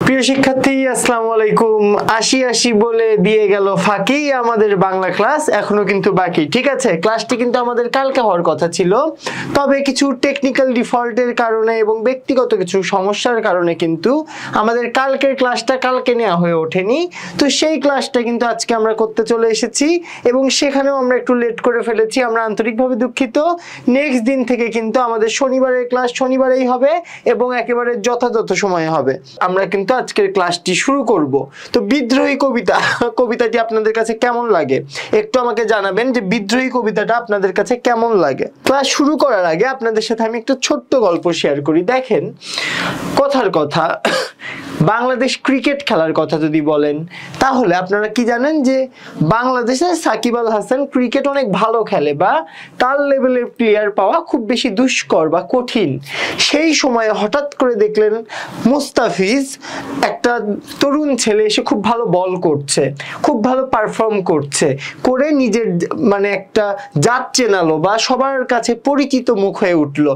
প্রিয় শিক্ষার্থী, আসসালামু আলাইকুম। ৮০ বলে দিয়ে গেল ফাঁকি আমাদের বাংলা ক্লাস, এখনো কিন্তু বাকি। ঠিক আছে, ক্লাসটি কিন্তু আমাদের কালকে হওয়ার কথা ছিল, তবে কিছু টেকনিক্যাল ডিফল্টের কারণে এবং ব্যক্তিগত কিছু সমস্যার কারণে কিন্তু আমাদের কালকের ক্লাসটা কালকে নেওয়া হয়ে ওঠেনি। তো সেই ক্লাসটা কিন্তু আজকে আমরা করতে চলে এসেছি এবং সেখানেও আমরা একটু লেট করে ফেলেছি, আমরা আন্তরিকভাবে দুঃখিত। নেক্সট দিন থেকে কিন্তু আমাদের শনিবারের ক্লাস শনিবারেই হবে এবং একেবারে যথাযথ সময়ে হবে। আমরা কিন্তু আজকের ক্লাসটি শুরু করব। তো বিদ্রোহী কবিতাটি আপনাদের কাছে কেমন লাগে একটু আমাকে জানাবেন, যে বিদ্রোহী কবিতাটা আপনাদের কাছে কেমন লাগে। ক্লাস শুরু করার আগে আপনাদের সাথে আমি একটু ছোট্ট গল্প শেয়ার করি। দেখেন, কথার কথা, বাংলাদেশ ক্রিকেট খেলার কথা যদি বলেন তাহলে আপনারা কি জানেন যে বাংলাদেশের সাকিব আল হাসান ক্রিকেট অনেক ভালো খেলে বা তার লেভেলের প্লেয়ার পাওয়া খুব বেশি দুষ্কর বা কঠিন। সেই সময়ে হঠাৎ করে দেখলেন মুস্তাফিজ, একটা তরুণ ছেলে, এসে খুব ভালো বল করছে, খুব ভালো পারফর্ম করে নিজের মানে একটা জাত চেনালো বা সবার কাছে পরিচিত মুখ হয়ে উঠলো।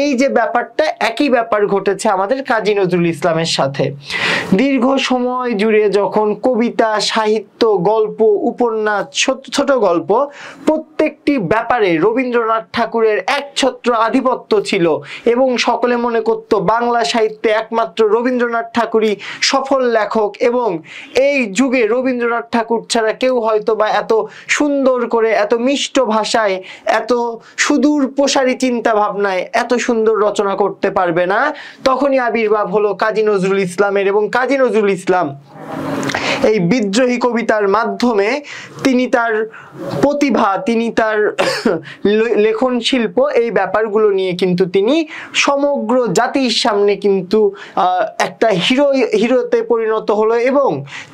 এই যে ব্যাপারটা, একই ব্যাপার ঘটেছে আমাদের কাজী নজরুল ইসলামের সাথে। দীর্ঘ সময় জুড়ে যখন কবিতা, সাহিত্য, গল্প, উপন্যাস, ছোট গল্প, প্রত্যেকটি ব্যাপারে রবীন্দ্রনাথ ঠাকুরের একছত্র আধিপত্য ছিল এবং সকলে মনে করত বাংলা সাহিত্যে একমাত্র রবীন্দ্রনাথ ঠাকুরই সফল লেখক এবং এই যুগে রবীন্দ্রনাথ ঠাকুর ছাড়া কেউ হয়তো বা এত সুন্দর করে, এত মিষ্ট ভাষায়, এত সুদূর প্রসারী চিন্তা ভাবনায় এত সুন্দর রচনা করতে পারবে না। তখনই আবির্ভাব হলো কাজী নজরুল ইসলামের এবং কাজী নজরুল ইসলাম এই বিদ্রোহী কবিতার মাধ্যমে তিনি তার প্রতিভা, তিনি তার লেখন শিল্প, এই ব্যাপারগুলো নিয়ে কিন্তু তিনি সমগ্র জাতির সামনে কিন্তু একটা হিরোতে পরিণত হলো এবং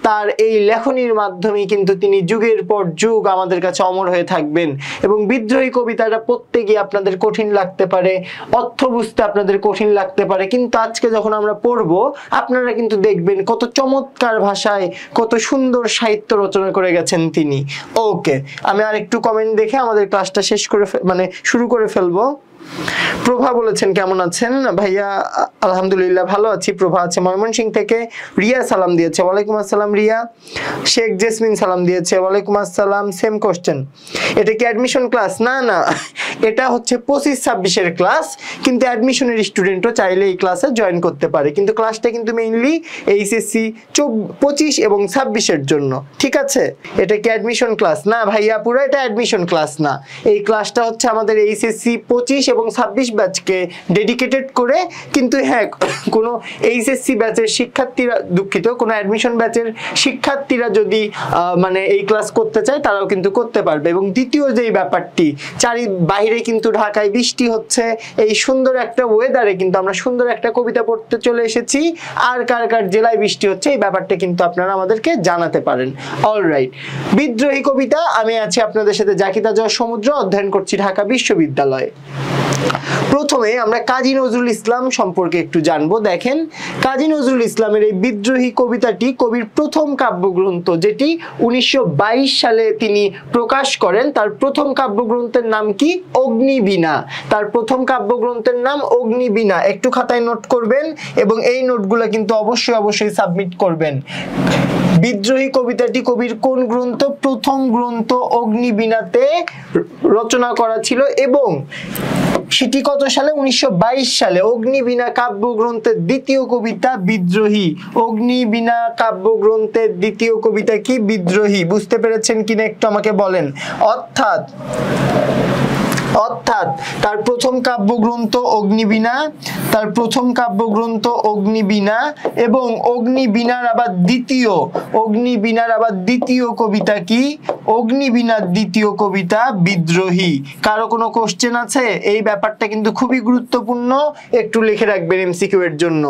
তার এই লেখনীর মাধ্যমে কিন্তু তিনি যুগের পর যুগ আমাদের কাছে অমর হয়ে থাকবেন। এবং বিদ্রোহী কবিতাটা পড়তে গিয়ে আপনাদের কঠিন লাগতে পারে, অর্থ বুঝতে আপনাদের কঠিন লাগতে পারে, কিন্তু আজকে যখন আমরা পড়বো আপনারা কিন্তু দেখবেন কত চমৎকার ভাষায়, কত সুন্দর সাহিত্য রচনা করে গেছেন তিনি। ওকে, আমি আর একটু কমেন্ট দেখে আমাদের ক্লাসটা শুরু করে ফেলবো। প্রভা বলেছেন কেমন আছেন ভাইয়া? আলহামদুলিল্লাহ ভালো আছি। প্রভা আছে ময়মনসিংহ থেকে। রিয়া সালাম দিয়েছে, ওয়ালাইকুম আসসালাম রিয়া। শেখ জেসমিন সালাম দিয়েছে, ওয়ালাইকুম আসসালাম। সেম কোশ্চেন, এটা কি অ্যাডমিশন ক্লাস? না, এটা হচ্ছে 25-26 ক্লাস, কিন্তু অ্যাডমিশনের স্টুডেন্টও চাইলে এই ক্লাসে জয়েন করতে পারে, কিন্তু ক্লাসটা কিন্তু মেইনলি এইচএসসি 25 এবং 26-এর জন্য। ঠিক আছে, এটা কি অ্যাডমিশন ক্লাস? না ভাইয়া, পুরো এটা অ্যাডমিশন ক্লাস না। এই ক্লাসটা হচ্ছে আমাদের এইচএসসি 25 এবং 26 ব্যাচকে ডেডিকেটেড করে, কিন্তু হ্যাঁ, কোনো এইচএসসি ব্যাচের শিক্ষার্থীরা, দুঃখিত, কোনো অ্যাডমিশন ব্যাচের শিক্ষার্থীরা যদি এই ক্লাস করতে চায় তারাও কিন্তু করতে পারবে। এবং দ্বিতীয় যেই ব্যাপারটি, বাইরে কিন্তু ঢাকায় বৃষ্টি হচ্ছে, এই সুন্দর একটা ওয়েদারে কিন্তু আমরা সুন্দর একটা কবিতা পড়তে চলে এসেছি। আর কার কার জেলায় বৃষ্টি হচ্ছে এই ব্যাপারটা কিন্তু আপনারা আমাদেরকে জানাতে পারেন। অলরাইট, বিদ্রোহী কবিতা, আমি আছি আপনাদের সাথে জাকিতা জয় সমুদ্র, অধ্যয়ন করছি ঢাকা বিশ্ববিদ্যালয়ে। প্রথমে আমরা কাজী নজরুল ইসলাম সম্পর্কে একটু জানবো। দেখেন, কাজী নজরুল ইসলামের এই বিদ্রোহী কবিতাটি কবির প্রথম কাব্যগ্রন্থ, যেটি 1922 সালে তিনি প্রকাশ করেন। তার প্রথম কাব্যগ্রন্থের নাম কি? অগ্নিবীণা। তার প্রথম কাব্যগ্রন্থের নাম অগ্নিবীণা। একটু খাতায় নোট করবেন এবং এই নোটগুলো কিন্তু অবশ্যই সাবমিট করবেন। বিদ্রোহী কবিতাটি কবির কোন গ্রন্থ? প্রথম গ্রন্থ অগ্নিবীণাতে রচনা করা ছিল এবং সেটি কত সালে? 1922 সালে। অগ্নিবীণা কাব্যগ্রন্থের দ্বিতীয় কবিতা বিদ্রোহী। অগ্নিবীণা কাব্যগ্রন্থের দ্বিতীয় কবিতা কি? বিদ্রোহী। বুঝতে পেরেছেন কিনা একটু আমাকে বলেন। অর্থাৎ তার প্রথম কাব্যগ্রন্থ অগ্নিবীণা, এবং অগ্নিবীণার আবার দ্বিতীয় কবিতা কি? অগ্নিবীণার দ্বিতীয় কবিতা বিদ্রোহী। কারো কোনো কোশ্চেন আছে? এই ব্যাপারটা কিন্তু খুবই গুরুত্বপূর্ণ, একটু লিখে রাখবেন এমসিকিউ এর জন্য।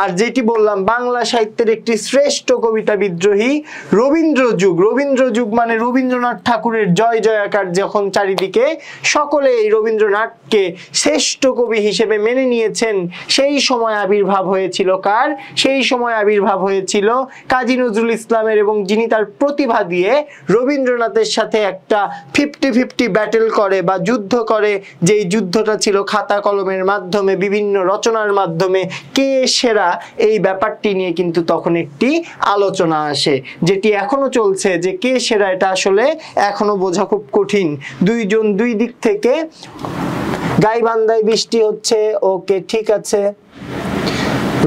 আর যেটি বললাম, বাংলা সাহিত্যের একটি শ্রেষ্ঠ কবিতা বিদ্রোহী। রবীন্দ্র যুগ মানে রবীন্দ্রনাথ ঠাকুরের জয় জয়াকার যখন চারিদিকে, সকলে সকলেই রবীন্দ্রনাথকে শ্রেষ্ঠ কবি হিসেবে মেনে নিয়েছেন, সেই সময় আবির্ভাব হয়েছিল কার? সেই সময় আবির্ভাব হয়েছিল কাজী নজরুল ইসলামের, এবং যিনি তার প্রতিভা দিয়ে রবীন্দ্রনাথের সাথে একটা 50-50 ব্যাটেল করে বা যুদ্ধ করে, যেই যুদ্ধটা ছিল খাতা কলমের মাধ্যমে, বিভিন্ন রচনার মাধ্যমে, কে সেরা, এই ব্যাপারটি নিয়ে কিন্তু তখন একটি আলোচনা আসে, যেটি এখনো চলছে, যে কে সেরা এটা আসলে এখনো বোঝা খুব কঠিন। দুইজন দুই দিক থেকে। গাইবান্ধায় বৃষ্টি হচ্ছে, ওকে ঠিক আছে।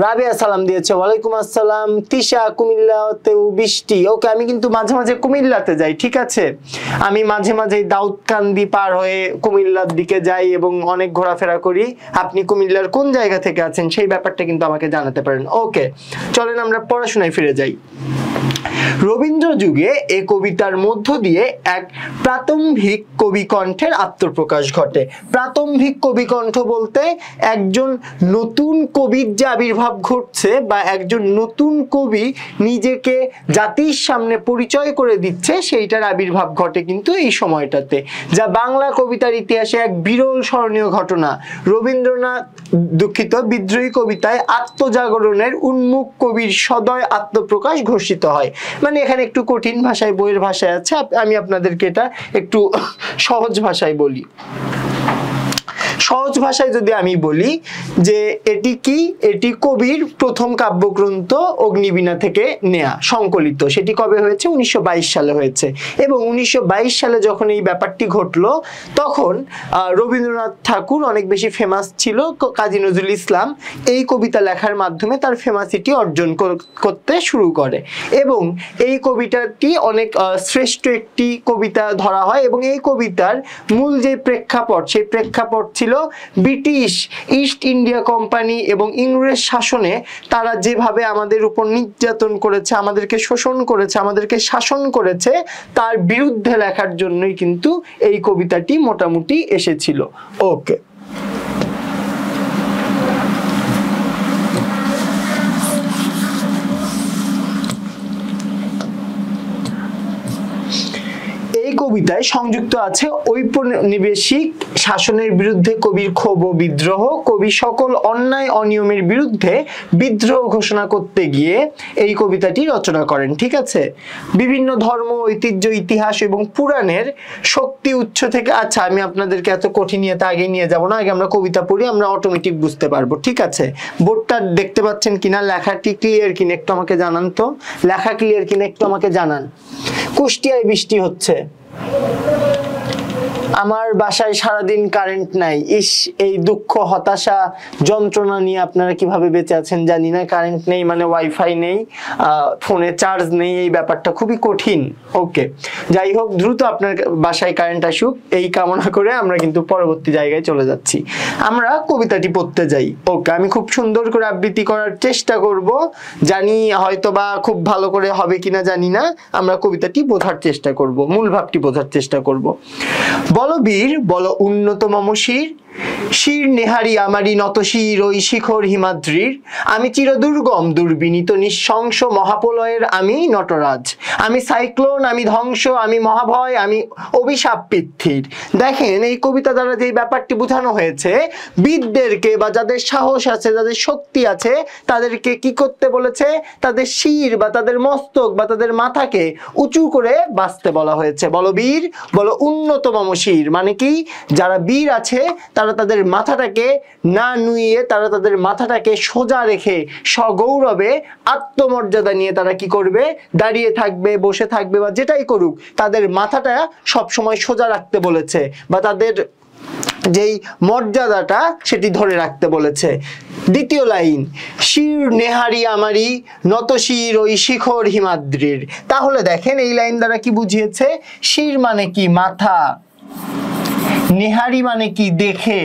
রাবিয়া সালাম দিয়েছে, ওয়ালাইকুম আসসালাম। তিশা, কুমিল্লাতেও বৃষ্টি, ওকে। আমি কিন্তু মাঝে মাঝে কুমিল্লাতে যাই, ঠিক আছে, আমি মাঝে মাঝে দাউদকান্দি পার হয়ে কুমিল্লার দিকে যাই এবং অনেক ঘোরাফেরা করি। আপনি কুমিল্লার কোন জায়গা থেকে আছেন সেই ব্যাপারটা কিন্তু আমাকে জানাতে পারেন। ওকে, চলেন আমরা পড়াশোনায় ফিরে যাই। রবীন্দ্র যুগে এই কবিতার মধ্য দিয়ে এক প্রারম্ভিক কবি কণ্ঠের আত্মপ্রকাশ ঘটে। প্রারম্ভিক কবি কণ্ঠ বলতে একজন নতুন কবির যে আবির্ভাব ঘটছে, বা একজন নতুন কবি নিজেকে জাতির সামনে পরিচয় করে দিচ্ছে, সেইটার আবির্ভাব ঘটে কিন্তু এই সময়টাতে, যা বাংলা কবিতার ইতিহাসে এক বিরল স্মরণীয় ঘটনা। রবীন্দ্রনাথ বিদ্রোহী কবিতায় আত্মজাগরণের উন্মুখ কবির সদয় আত্মপ্রকাশ ঘোষিত হয়। মানে এখানে একটু কঠিন ভাষায়, বইয়ের ভাষায় আছে, আমি আপনাদেরকে এটা একটু সহজ ভাষায় বলি। সহজ ভাষায় যদি আমি বলি যে এটি কি, এটি কবির প্রথম কাব্যগ্রন্থ অগ্নিবীণা থেকে নেয়া, সংকলিত। সেটি কবে হয়েছে? 1922 সালে হয়েছে। এবং 1922 সালে যখন এই ব্যাপারটি ঘটলো, তখন রবীন্দ্রনাথ ঠাকুর অনেক বেশি ফেমাস ছিল, কাজী নজরুল ইসলাম এই কবিতা লেখার মাধ্যমে তার ফেমাসিটি অর্জন করতে শুরু করে, এবং এই কবিতাটি অনেক শ্রেষ্ঠ একটি কবিতা ধরা হয়। এবং এই কবিতার মূল যে প্রেক্ষাপট, সেই প্রেক্ষাপট ছিল ব্রিটিশ ইস্ট ইন্ডিয়া কোম্পানি এবং ইংরেজ শাসনে তারা যেভাবে আমাদের উপর নির্যাতন করেছে, আমাদেরকে শোষণ করেছে, আমাদেরকে শাসন করেছে, তার বিরুদ্ধে লেখার জন্যই কিন্তু এই কবিতাটি মোটামুটি এসেছিল। ওকে, এই কবিতায় সংযুক্ত আছে ঔপনিবেশিক শাসনের বিরুদ্ধে কবির ক্ষোভ ও বিদ্রোহ। কবি সকল অন্যায় অনিয়মের বিরুদ্ধে বিদ্রোহ ঘোষণা করতে গিয়ে এই কবিতাটি রচনা করেন, ঠিক আছে। বিভিন্ন ধর্ম, ঐতিহ্য, ইতিহাস এবং পুরাণের শক্তি উৎস থেকে, আচ্ছা আমি আপনাদেরকে এত কঠিনিয়তা আগে নিয়ে যাব না, আগে আমরা কবিতা পড়ি, আমরা অটোমেটিক বুঝতে পারবো, ঠিক আছে। বোর্ডটা দেখতে পাচ্ছেন কিনা, লেখাটি ক্লিয়ার কিনা একটু আমাকে জানান তো, লেখা ক্লিয়ার কিনা একটু আমাকে জানান। কুষ্টিয়ায় বৃষ্টি হচ্ছে, আমার বাসায় সারাদিন কারেন্ট নাই। ইস, এই দুঃখ, হতাশা, যন্ত্রণা নিয়ে আপনারা কিভাবে বেঁচে আছেন জানি না। কারেন্ট নেই মানে ওয়াইফাই নেই, ফোনে চার্জ নেই, এই ব্যাপারটা খুবই কঠিন। ওকে, যাই হোক, দ্রুত আপনার বাসায় কারেন্ট আসুক এই কামনা করে আমরা কিন্তু পরবর্তী জায়গায় চলে যাচ্ছি। আমরা কবিতাটি পড়তে যাই। ওকে, আমি খুব সুন্দর করে আবৃত্তি করার চেষ্টা করব, জানি হয়তো বা খুব ভালো করে হবে কিনা জানি না। আমরা কবিতাটি বোঝার চেষ্টা করব, মূল ভাবটি বোঝার চেষ্টা করব। বলো বীর, বলো উন্নত মম শির, শির নেহারি আমারি নত শির ওই শিখর হিমাদ্রির। আমি চিরদুর্গম দুর্বিনীত নিঃশংস মহাপ্রলয়ের আমি নটরাজ। আমি সাইক্লোন, আমি ধ্বংস, আমি মহাভয়, আমি অভিশাপ পৃথ্বীর। দেখেন এই কবিতা দ্বারা যে ব্যাপারটি বোঝানো হয়েছে, বীরদেরকে বা যাদের সাহস আছে, যাদের শক্তি আছে, তাদেরকে কি করতে বলেছে? তাদের শির বা তাদের মস্তক বা তাদের মাথাকে উঁচু করে বাঁচতে বলা হয়েছে। বলো বীর, বলো উন্নততম শির, মানে কি? যারা বীর আছে তারা তাদের মাথাটাকে না নুইয়ে, তারা তাদের মাথাটাকে সোজা রেখে সগৌরবে আত্মমর্যাদা নিয়ে তারা কি করবে? দাঁড়িয়ে থাকবে, বসে থাকবে, বা যেটাই করুক, তাদের মাথাটা সবসময় সোজা রাখতে বলেছে, বা তাদের যেই মর্যাদাটা সেটি ধরে রাখতে বলেছে। দ্বিতীয় লাইন, শির নেহারি আমারি নত শির ওই শিখর হিমাদ্রির। তাহলে দেখেন এই লাইন দ্বারা কি বুঝিয়েছে? শির মানে কি? মাথা। নেহারি মানে কি? দেখে।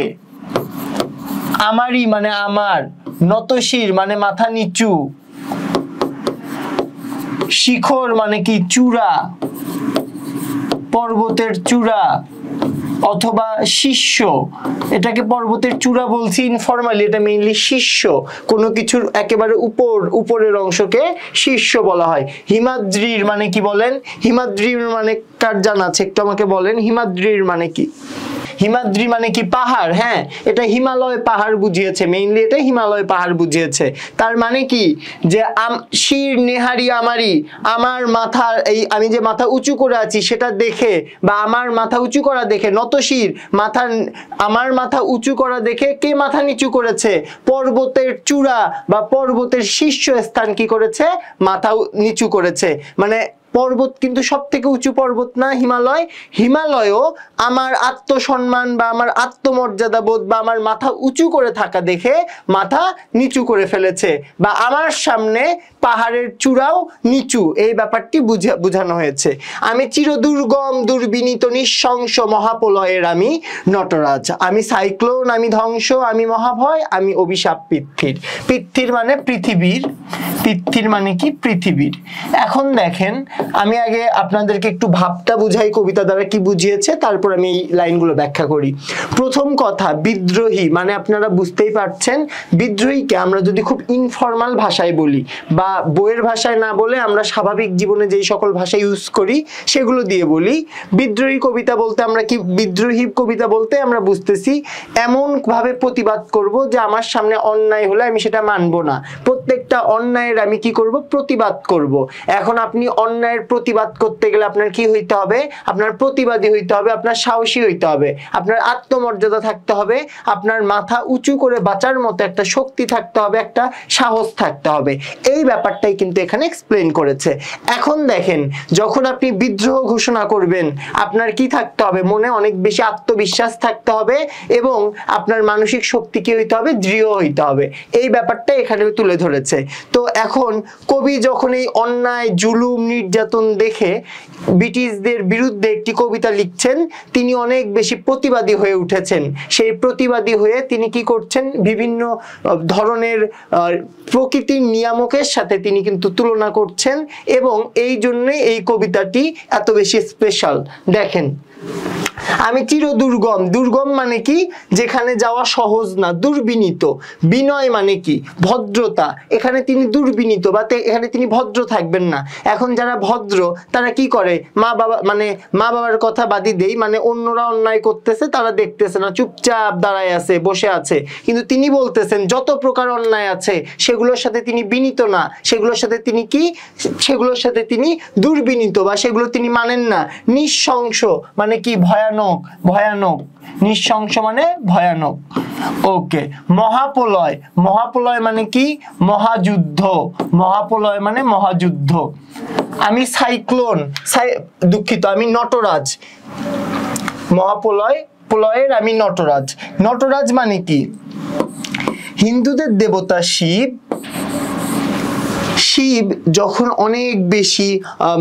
আমারি মানে আমার। নতশির মানে মাথা নিচু। শিখর মানে কি? চূড়া, পর্বতের চূড়া অথবা শীর্ষ। এটাকে পর্বতের চূড়া বলছি ইনফরমালি, এটা মেইনলি শীর্ষ, কোনো কিছুর একেবারে উপরের অংশকে শীর্ষ বলা হয়। হিমাদ্রির মানে কি বলেন? হিমাদ্রির মানে কার জানা আছে একটু আমাকে বলেন, হিমাদ্রির মানে কি? হিমাদ্রি মানে কি পাহাড়, হ্যাঁ এটা হিমালয় পাহাড় বুঝিয়েছে, মেইনলি এটা হিমালয় পাহাড় বুঝিয়েছে। তার মানে কি যে শির নেহারি আমারি, আমার মাথা এই আমি যে মাথা উঁচু করে আছি সেটা দেখে, বা আমার মাথা উঁচু করা দেখে, নতশির মাথা, আমার মাথা উঁচু করা দেখে কে মাথা নিচু করেছে? পর্বতের চূড়া বা পর্বতের শীর্ষস্থান কি করেছে? মাথা নিচু করেছে। মানে পর্বত কিন্তু সব থেকে উঁচু পর্বত না হিমালয়? হিমালয়ও আমার আত্মসম্মান বা আমার আত্মমর্যাদা বোধ বা আমার মাথা উঁচু করে থাকা দেখে মাথা নিচু করে ফেলেছে, বা আমার সামনে পাহাড়ের চূড়াও নিচু, এই ব্যাপারটি বোঝানো হয়েছে। আমি চিরদুর্গম দুর্বিনীত নিঃশংস মহাপ্রলয়ের আমি নটরাজ, আমি সাইক্লোন, আমি ধ্বংস, আমি মহাভয়, আমি অভিশাপ পৃথ্বীর। পৃথ্বীর মানে পৃথিবীর, পৃথ্বীর মানে কি? পৃথিবীর। এখন দেখেন আমি আগে আপনাদেরকে একটু ভাবটা বুঝাই কবিতা দ্বারা কি বুঝিয়েছে, তারপর আমি এই লাইনগুলো ব্যাখ্যা করি। প্রথম কথা, বিদ্রোহী মানে আপনারা বুঝতেই পারছেন, বিদ্রোহীকে আমরা যদি খুব ইনফর্মাল ভাষায় বলি বা বইয়ের ভাষায় না বলে আমরা স্বাভাবিক জীবনে যেই সকল ভাষা ইউজ করি সেগুলো দিয়ে বলি, বিদ্রোহী কবিতা বলতে আমরা কি, বিদ্রোহী কবিতা বলতে আমরা বুঝতেছি এমন ভাবে প্রতিবাদ করব যে আমার সামনে অন্যায় হলে আমি সেটা মানবো না, প্রত্যেকটা অন্যায়ের আমি কি করব? প্রতিবাদ করব। এখন আপনি অন্যায়ের প্রতিবাদ করতে গেলে আপনার কি হইতে হবে? আপনার প্রতিবাদী হইতে হবে, আপনার সাহসী হইতে হবে, আপনার আত্মমর্যাদা থাকতে হবে, আপনার মাথা উঁচু করে বাঁচার মতো একটা শক্তি থাকতে হবে, একটা সাহস থাকতে হবে। এই ব্যাপারটাই কিন্তু এখানে এক্সপ্লেন করেছে। এখন দেখেন যখন আপনি বিদ্রোহ ঘোষণা করবেন আপনার কি থাকতে হবে? মনে অনেক বেশি আত্মবিশ্বাস থাকতে হবে এবং আপনার মানসিক শক্তি কি হইতে হবে? দৃঢ় হইতে হবে। এই ব্যাপারটা এখানে তুলে ধরেছে। তো এখন কবি যখন এই অন্যায় জুলুম নির্যাতন দেখে ব্রিটিশদের বিরুদ্ধে একটি কবিতা লিখছেন, তিনি অনেক বেশি প্রতিবাদী হয়ে উঠেছেন। সেই প্রতিবাদী হয়ে তিনি কি করছেন? বিভিন্ন ধরনের প্রকৃতির নিয়ামকের সাথে তিনি কিন্তু তুলনা করছেন, এবং এই জন্যই এই কবিতাটি এত বেশি স্পেশাল। দেখেন আমি চিরদুর্গম, দুর্গম মানে কি? যেখানে যাওয়া সহজ না, দুর্বিনীত। বিনয় মানে কি? ভদ্রতা। এখানে তিনি দুর্বিনীত বা এখানে তিনি ভদ্র থাকবেন না। এখন যারা ভদ্র তারা কি করে? মা বাবা মানে মা বাবার কথা বাদই দেই, মানে অন্যরা অন্যায় করতেছে তারা দেখতেছে না, চুপচাপ দাঁড়ায় আছে, বসে আছে, কিন্তু তিনি বলতেছেন যত প্রকার অন্যায় আছে সেগুলোর সাথে তিনি বিনীত না, সেগুলোর সাথে তিনি কি? সেগুলোর সাথে তিনি দুর্বিনীত বা সেগুলো তিনি মানেন না। নিঃশংস মানে কি? ভয়ানক, ভয়ানক। নিঃশংস মানে ভয়ানক। ওকে। মহাপ্রলয়, মহাপ্রলয় মানে কি? মহাযুদ্ধ, মহাপ্রলয় মানে মহাযুদ্ধ। আমি সাইক্লোন, দুঃখিত আমি নটরাজ, মহাপ্রলয় প্রলয়ের আমি নটরাজ। নটরাজ মানে কি? হিন্দুদের দেবতা শিব। শিব যখন অনেক বেশি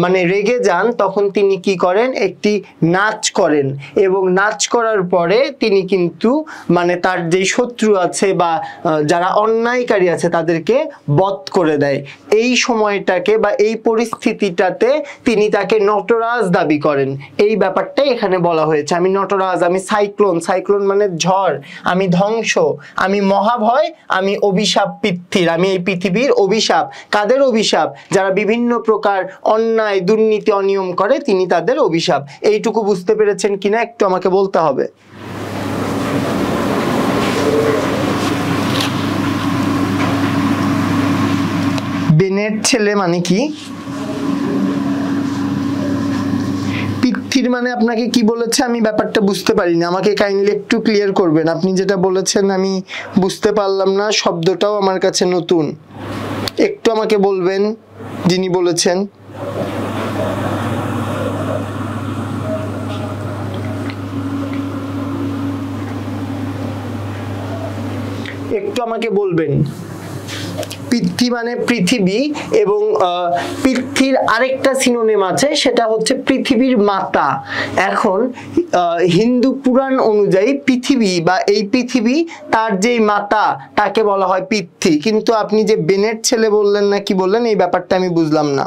মানে রেগে যান তখন তিনি কি করেন? একটি নাচ করেন, এবং নাচ করার পরে তিনি কিন্তু মানে তার যেই শত্রু আছে বা যারা অন্যায়কারী আছে তাদেরকে বধ করে দেয়। এই সময়টাকে বা এই পরিস্থিতিটাতে তিনি তাকে নটরাজ দাবি করেন। এই ব্যাপারটাই এখানে বলা হয়েছে। আমি নটরাজ, আমি সাইক্লোন, সাইক্লোন মানে ঝড়, আমি ধ্বংস, আমি মহাভয়, আমি অভিশাপ পৃথ্বীর, আমি এই পৃথিবীর অভিশাপ। কাদের অভিশাপ? যারা বিভিন্ন প্রকার অন্যায় দুর্নীতি অনিয়ম করে তিনি তাদের অভিশাপ। এইটুকু বুঝতে পেরেছেন কিনা একটু আমাকে বলতে হবে। বেনের ছেলে মানে কি? পৃথ্বীর মানে আপনাকে কি বলেছে আমি ব্যাপারটা বুঝতে পারিনি, আমাকে কাইন্ডলি একটু ক্লিয়ার করবেন। আপনি যেটা বলেছেন আমি বুঝতে পারলাম না, শব্দটাও আমার কাছে নতুন, একটু আমাকে বলবেন যিনি বলেছেন। একটু আমাকে বলবেন। পৃথ্বী মানে পৃথিবী, এবং পৃথ্বীর আরেকটা সিনোনিম আছে সেটা হচ্ছে পৃথিবীর মাতা। এখন হিন্দু পুরাণ অনুযায়ী পৃথিবী বা এই পৃথিবী তার যেই মাতা তাকে বলা হয় পৃথ্বী, কিন্তু আপনি যে বেনের ছেলে বললেন না কি বললেন এই ব্যাপারটা আমি বুঝলাম না।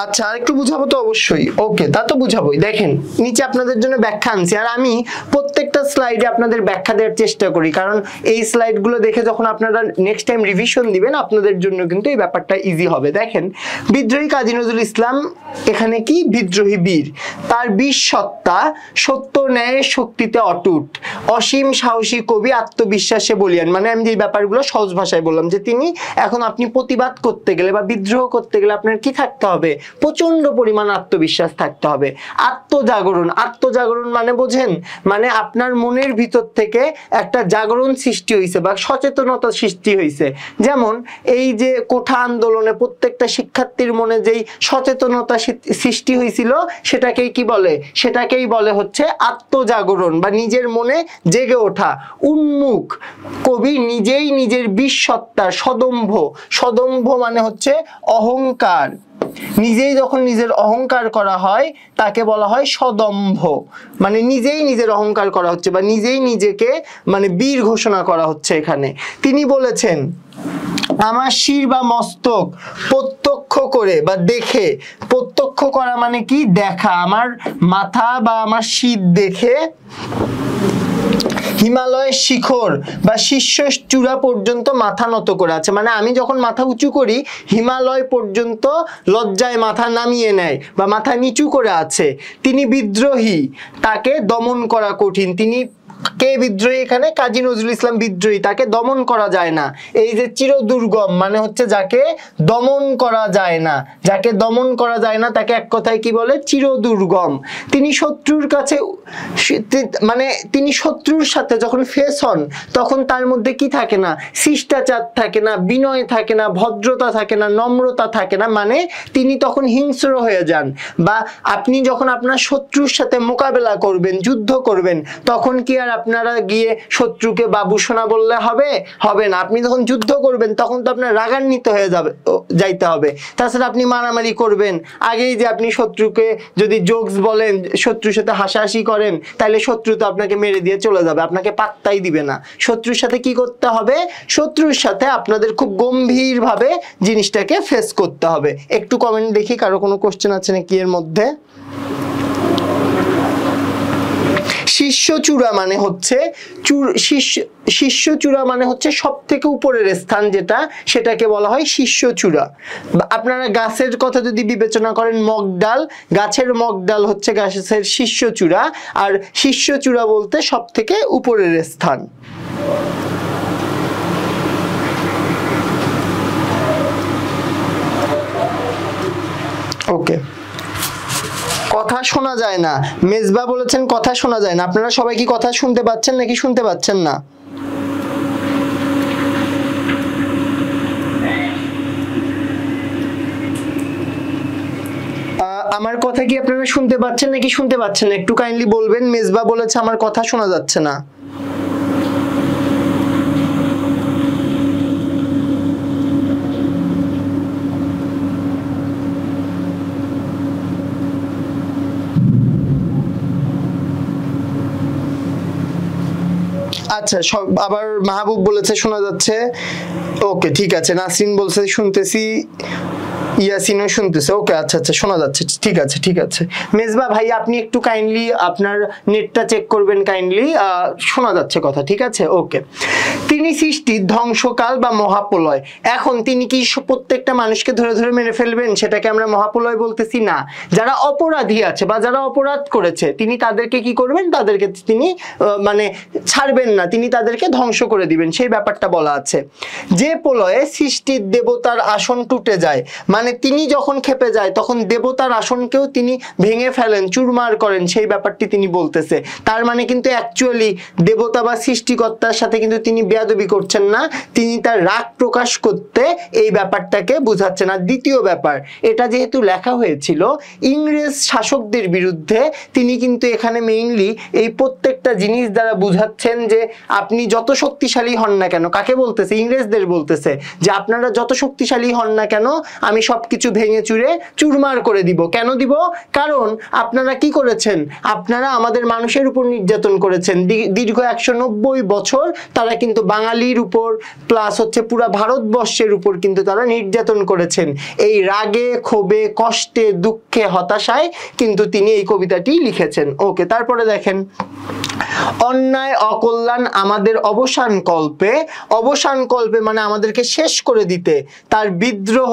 আচ্ছা, আর একটু বুঝাবো তো অবশ্যই। ওকে, তা তো বুঝাবোই। দেখেন নিচে আপনাদের জন্য ব্যাখ্যা আনছি, আর আমি প্রত্যেকটা স্লাইডে আপনাদের ব্যাখ্যা দেওয়ার চেষ্টা করি, কারণ এই স্লাইডগুলো দেখে যখন আপনারা নেক্সট টাইম রিভিশন দিবেন আপনাদের জন্য কিন্তু এই ব্যাপারটা ইজি হবে। দেখেন, বিদ্রোহী কাজী নজরুল ইসলাম এখানে কি বিদ্রোহী বীর, তার বীর সত্তা সত্য ন্যায়ের শক্তিতে অটুট, অসীম সাহসী কবি আত্মবিশ্বাসে বলিয়ান। মানে আমি যে ব্যাপারগুলো সহজ ভাষায় বললাম, যে তিনি এখন আপনি প্রতিবাদ করতে গেলে বা বিদ্রোহ করতে গেলে আপনার কি থাকতে হবে, প্রচন্ড পরিমাণ আত্মবিশ্বাস থাকতে হবে। আত্মজাগরণ, আত্মজাগরণ মানে বোঝেন, মানে আপনার মনের ভিতর থেকে একটা জাগরণ সৃষ্টি হয়েছে বা সচেতনতা সৃষ্টি হয়েছে। যেমন এই যে কোঠা আন্দোলনে প্রত্যেকটা শিক্ষার্থীর মনে যেই সচেতনতা সৃষ্টি হয়েছিল সেটাকেই কি বলে, সেটাকেই বলে হচ্ছে আত্মজাগরণ বা নিজের মনে জেগে ওঠা। উন্মুখ, কবি নিজেই নিজের বিশ্বত্তার সদম্ভ, সদম্ভ মানে হচ্ছে অহংকার, নিজেই যখন নিজের অহংকার করা হয় তাকে বলা হয় সদম্ভ, মানে নিজেই নিজের অহংকার করা হচ্ছে বা নিজেই নিজেকে মানে বীর ঘোষণা করা হচ্ছে। এখানে তিনি বলেছেন, আমার শির বা মস্তক প্রত্যক্ষ করে বা দেখে, প্রত্যক্ষ করা মানে কি দেখা, আমার মাথা বা আমার শির দেখে হিমালয়ের শিখর বা শীর্ষ চূড়া পর্যন্ত মাথা নত করে আছে। মানে আমি যখন মাথা উঁচু করি হিমালয় পর্যন্ত লজ্জায় মাথা নামিয়ে নেয় বা মাথা নিচু করে আছে। তিনি বিদ্রোহী, তাকে দমন করা কঠিন। তিনি কে বিদ্রোহী? এখানে কাজী নজরুল ইসলাম বিদ্রোহী, তাকে দমন করা যায় না। এই যে চিরদুর্গম মানে হচ্ছে যাকে দমন করা যায় না, যাকে দমন করা যায় না তাকে এক কথায় কি বলে, চিরদুর্গম। তিনি শত্রুর কাছে মানে তিনি শত্রুর সাথে যখন ফেস হন তখন তার মধ্যে কি থাকে না, শিষ্টাচার থাকে না, বিনয় থাকে না, ভদ্রতা থাকে না, নম্রতা থাকে না, মানে তিনি তখন হিংস্র হয়ে যান। বা আপনি যখন আপনার শত্রুর সাথে মোকাবেলা করবেন, যুদ্ধ করবেন, তখন কি আর আপনারা গিয়ে শত্রুকে বাবু সোনা বললে হবে? হবে না। আপনি যখন যুদ্ধ করবেন তখন তো আপনার রাগান্বিত হয়ে যাইতে হবে। তাছাড়া আপনি মারামারি করবেন, আগেই যে আপনি শত্রুকে যদি জোকস বলেন, শত্রুর সাথে হাসাহাসি করেন, তাহলে শত্রু তো আপনাকে মেরে দিয়ে চলে যাবে, আপনাকে পাত্তাই দিবে না। শত্রুর সাথে কি করতে হবে? শত্রুর সাথে আপনাদের খুব গম্ভীরভাবে জিনিসটাকে ফেস করতে হবে। একটু কমেন্ট দেখি কারো কোনো কোশ্চেন আছে নাকি এর মধ্যে। শীর্ষচূড়া মানে হচ্ছে শীর্ষচূড়া মানে হচ্ছে সব থেকে উপরের স্থান যেটা, সেটাকে বলা হয় শীর্ষচূড়া। আপনারা গাছের কথা যদি বিবেচনা করেন, মগডাল, গাছের মগডাল হচ্ছে গাছের শীর্ষচূড়া, আর শীর্ষচূড়া বলতে সব থেকে উপরের স্থান। ওকে, কথা শোনা যায় না, মেজবা বলেছেন কথা শোনা যায় না। আপনারা সবাই কি কথা শুনতে পাচ্ছেন নাকি শুনতে পাচ্ছেন না? আমার কথা কি আপনারা শুনতে পাচ্ছেন নাকি শুনতে পাচ্ছেন না? একটু কাইন্ডলি বলবেন। মেজবা বলেছে আমার কথা শোনা যাচ্ছে না। আচ্ছা, সব আবার মাহবুব বলেছে শোনা যাচ্ছে। ওকে, ঠিক আছে। নাসরিন বলছে শুনতেছি, ইয়াসিনও শুনতেছে। ওকে, আচ্ছা আচ্ছা, শোনা যাচ্ছে। ঠিক আছে ঠিক আছে। মেজবা ভাই আপনি একটু কাইন্ডলি আপনার নেটটা চেক করবেন কাইন্ডলি, শোনা যাচ্ছে কথা, ঠিক আছে? ওকে। তিনি সৃষ্টির ধ্বংসকাল বা মহাপ্রলয়। এখন তিনি কি প্রত্যেকটা মানুষকে ধরে ধরে মেরে ফেলবেন? সেটাকে আমরা মহাপ্রলয় বলতেছি না। যারা অপরাধী আছে বা যারা অপরাধ করেছে তিনি তাদেরকে কি করবেন? তাদেরকে তিনি মানে ছাড়বেন না, তিনি তাদেরকে ধ্বংস করে দিবেন, সেই ব্যাপারটা বলা আছে। যে প্রলয়ে সৃষ্টির দেবতার আসন টুটে যায়, মানে তিনি যখন খেপে যায় তখন দেবতার আসনকেও তিনি ভেঙে ফেলেন, চুরমার করেন, সেই ব্যাপারটি তিনি বলতেছে। তার মানে কিন্তু অ্যাকচুয়ালি দেবতা বা সৃষ্টিকর্তার সাথে কিন্তু তিনি বেয়াদবি করছেন না, তিনি তার রাগ প্রকাশ করতে এই ব্যাপারটাকে বুঝাচ্ছেন। আর দ্বিতীয় ব্যাপার, এটা যেহেতু লেখা হয়েছিল ইংরেজ শাসকদের বিরুদ্ধে, তিনি কিন্তু এখানে মেইনলি এই প্রত্যেকটা জিনিস দ্বারা বুঝাচ্ছেন যে আপনি যত শক্তিশালী হন না কেন, কাকে বলতেছে? ইংরেজদের বলতেছে যে আপনারা যত শক্তিশালী হন না কেন আমি সব সবকিছু ভেঙে চুরে চুরমার করে দিব। কেন দিব? কারণ আপনারা কি করেছেন? আপনারা আমাদের মানুষের উপর নির্যাতন করেছেন দীর্ঘ 190 বছর। তারা কিন্তু বাঙালির উপর প্লাস হচ্ছে পুরা ভারতবর্ষের উপর কিন্তু তারা নির্যাতন করেছেন। এই রাগে, ক্ষোভে, কষ্টে, দুঃখে, হতাশায় কিন্তু তিনি এই কবিতাটি লিখেছেন। ওকে, তারপরে দেখেন, অন্যায় অকল্যাণ আমাদের অবসান কল্পে, অবসান কল্পে মানে আমাদেরকে শেষ করে দিতে, তার বিদ্রোহ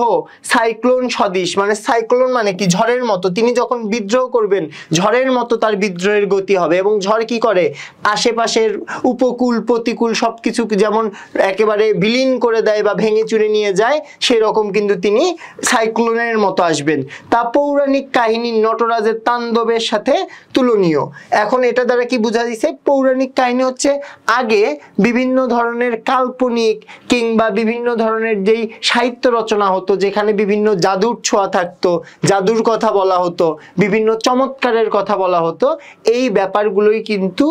সাইক্লোন সদৃশ, মানে সাইক্লোন মানে কি? ঝড়ের মতো। তিনি যখন বিদ্রোহ করবেন ঝড়ের মতো তার বিদ্রোহের গতি হবে। এবং ঝড় কি করে? আশেপাশের উপকূল প্রতিকূল সবকিছু যেমন একেবারে বিলীন করে দেয় বা ভেঙে চুরে নিয়ে যায়, সেরকম কিন্তু তিনি সাইক্লোনের মতো আসবেন। তা পৌরাণিক কাহিনীর নটরাজের তাণ্ডবের সাথে তুলনীয়। এখন এটা দ্বারা কি বোঝা দিছে? পৌরাণিক কাহিনী হচ্ছে আগে বিভিন্ন ধরনের কাল্পনিক কিংবা বিভিন্ন ধরনের যেই সাহিত্য রচনা হতো, যেখানে বিভিন্ন জাদুর ছোঁয়া থাকতো, জাদুর কথা বলা হতো, বিভিন্ন চমৎকারের কথা বলা হতো, এই ব্যাপারগুলোই কিন্তু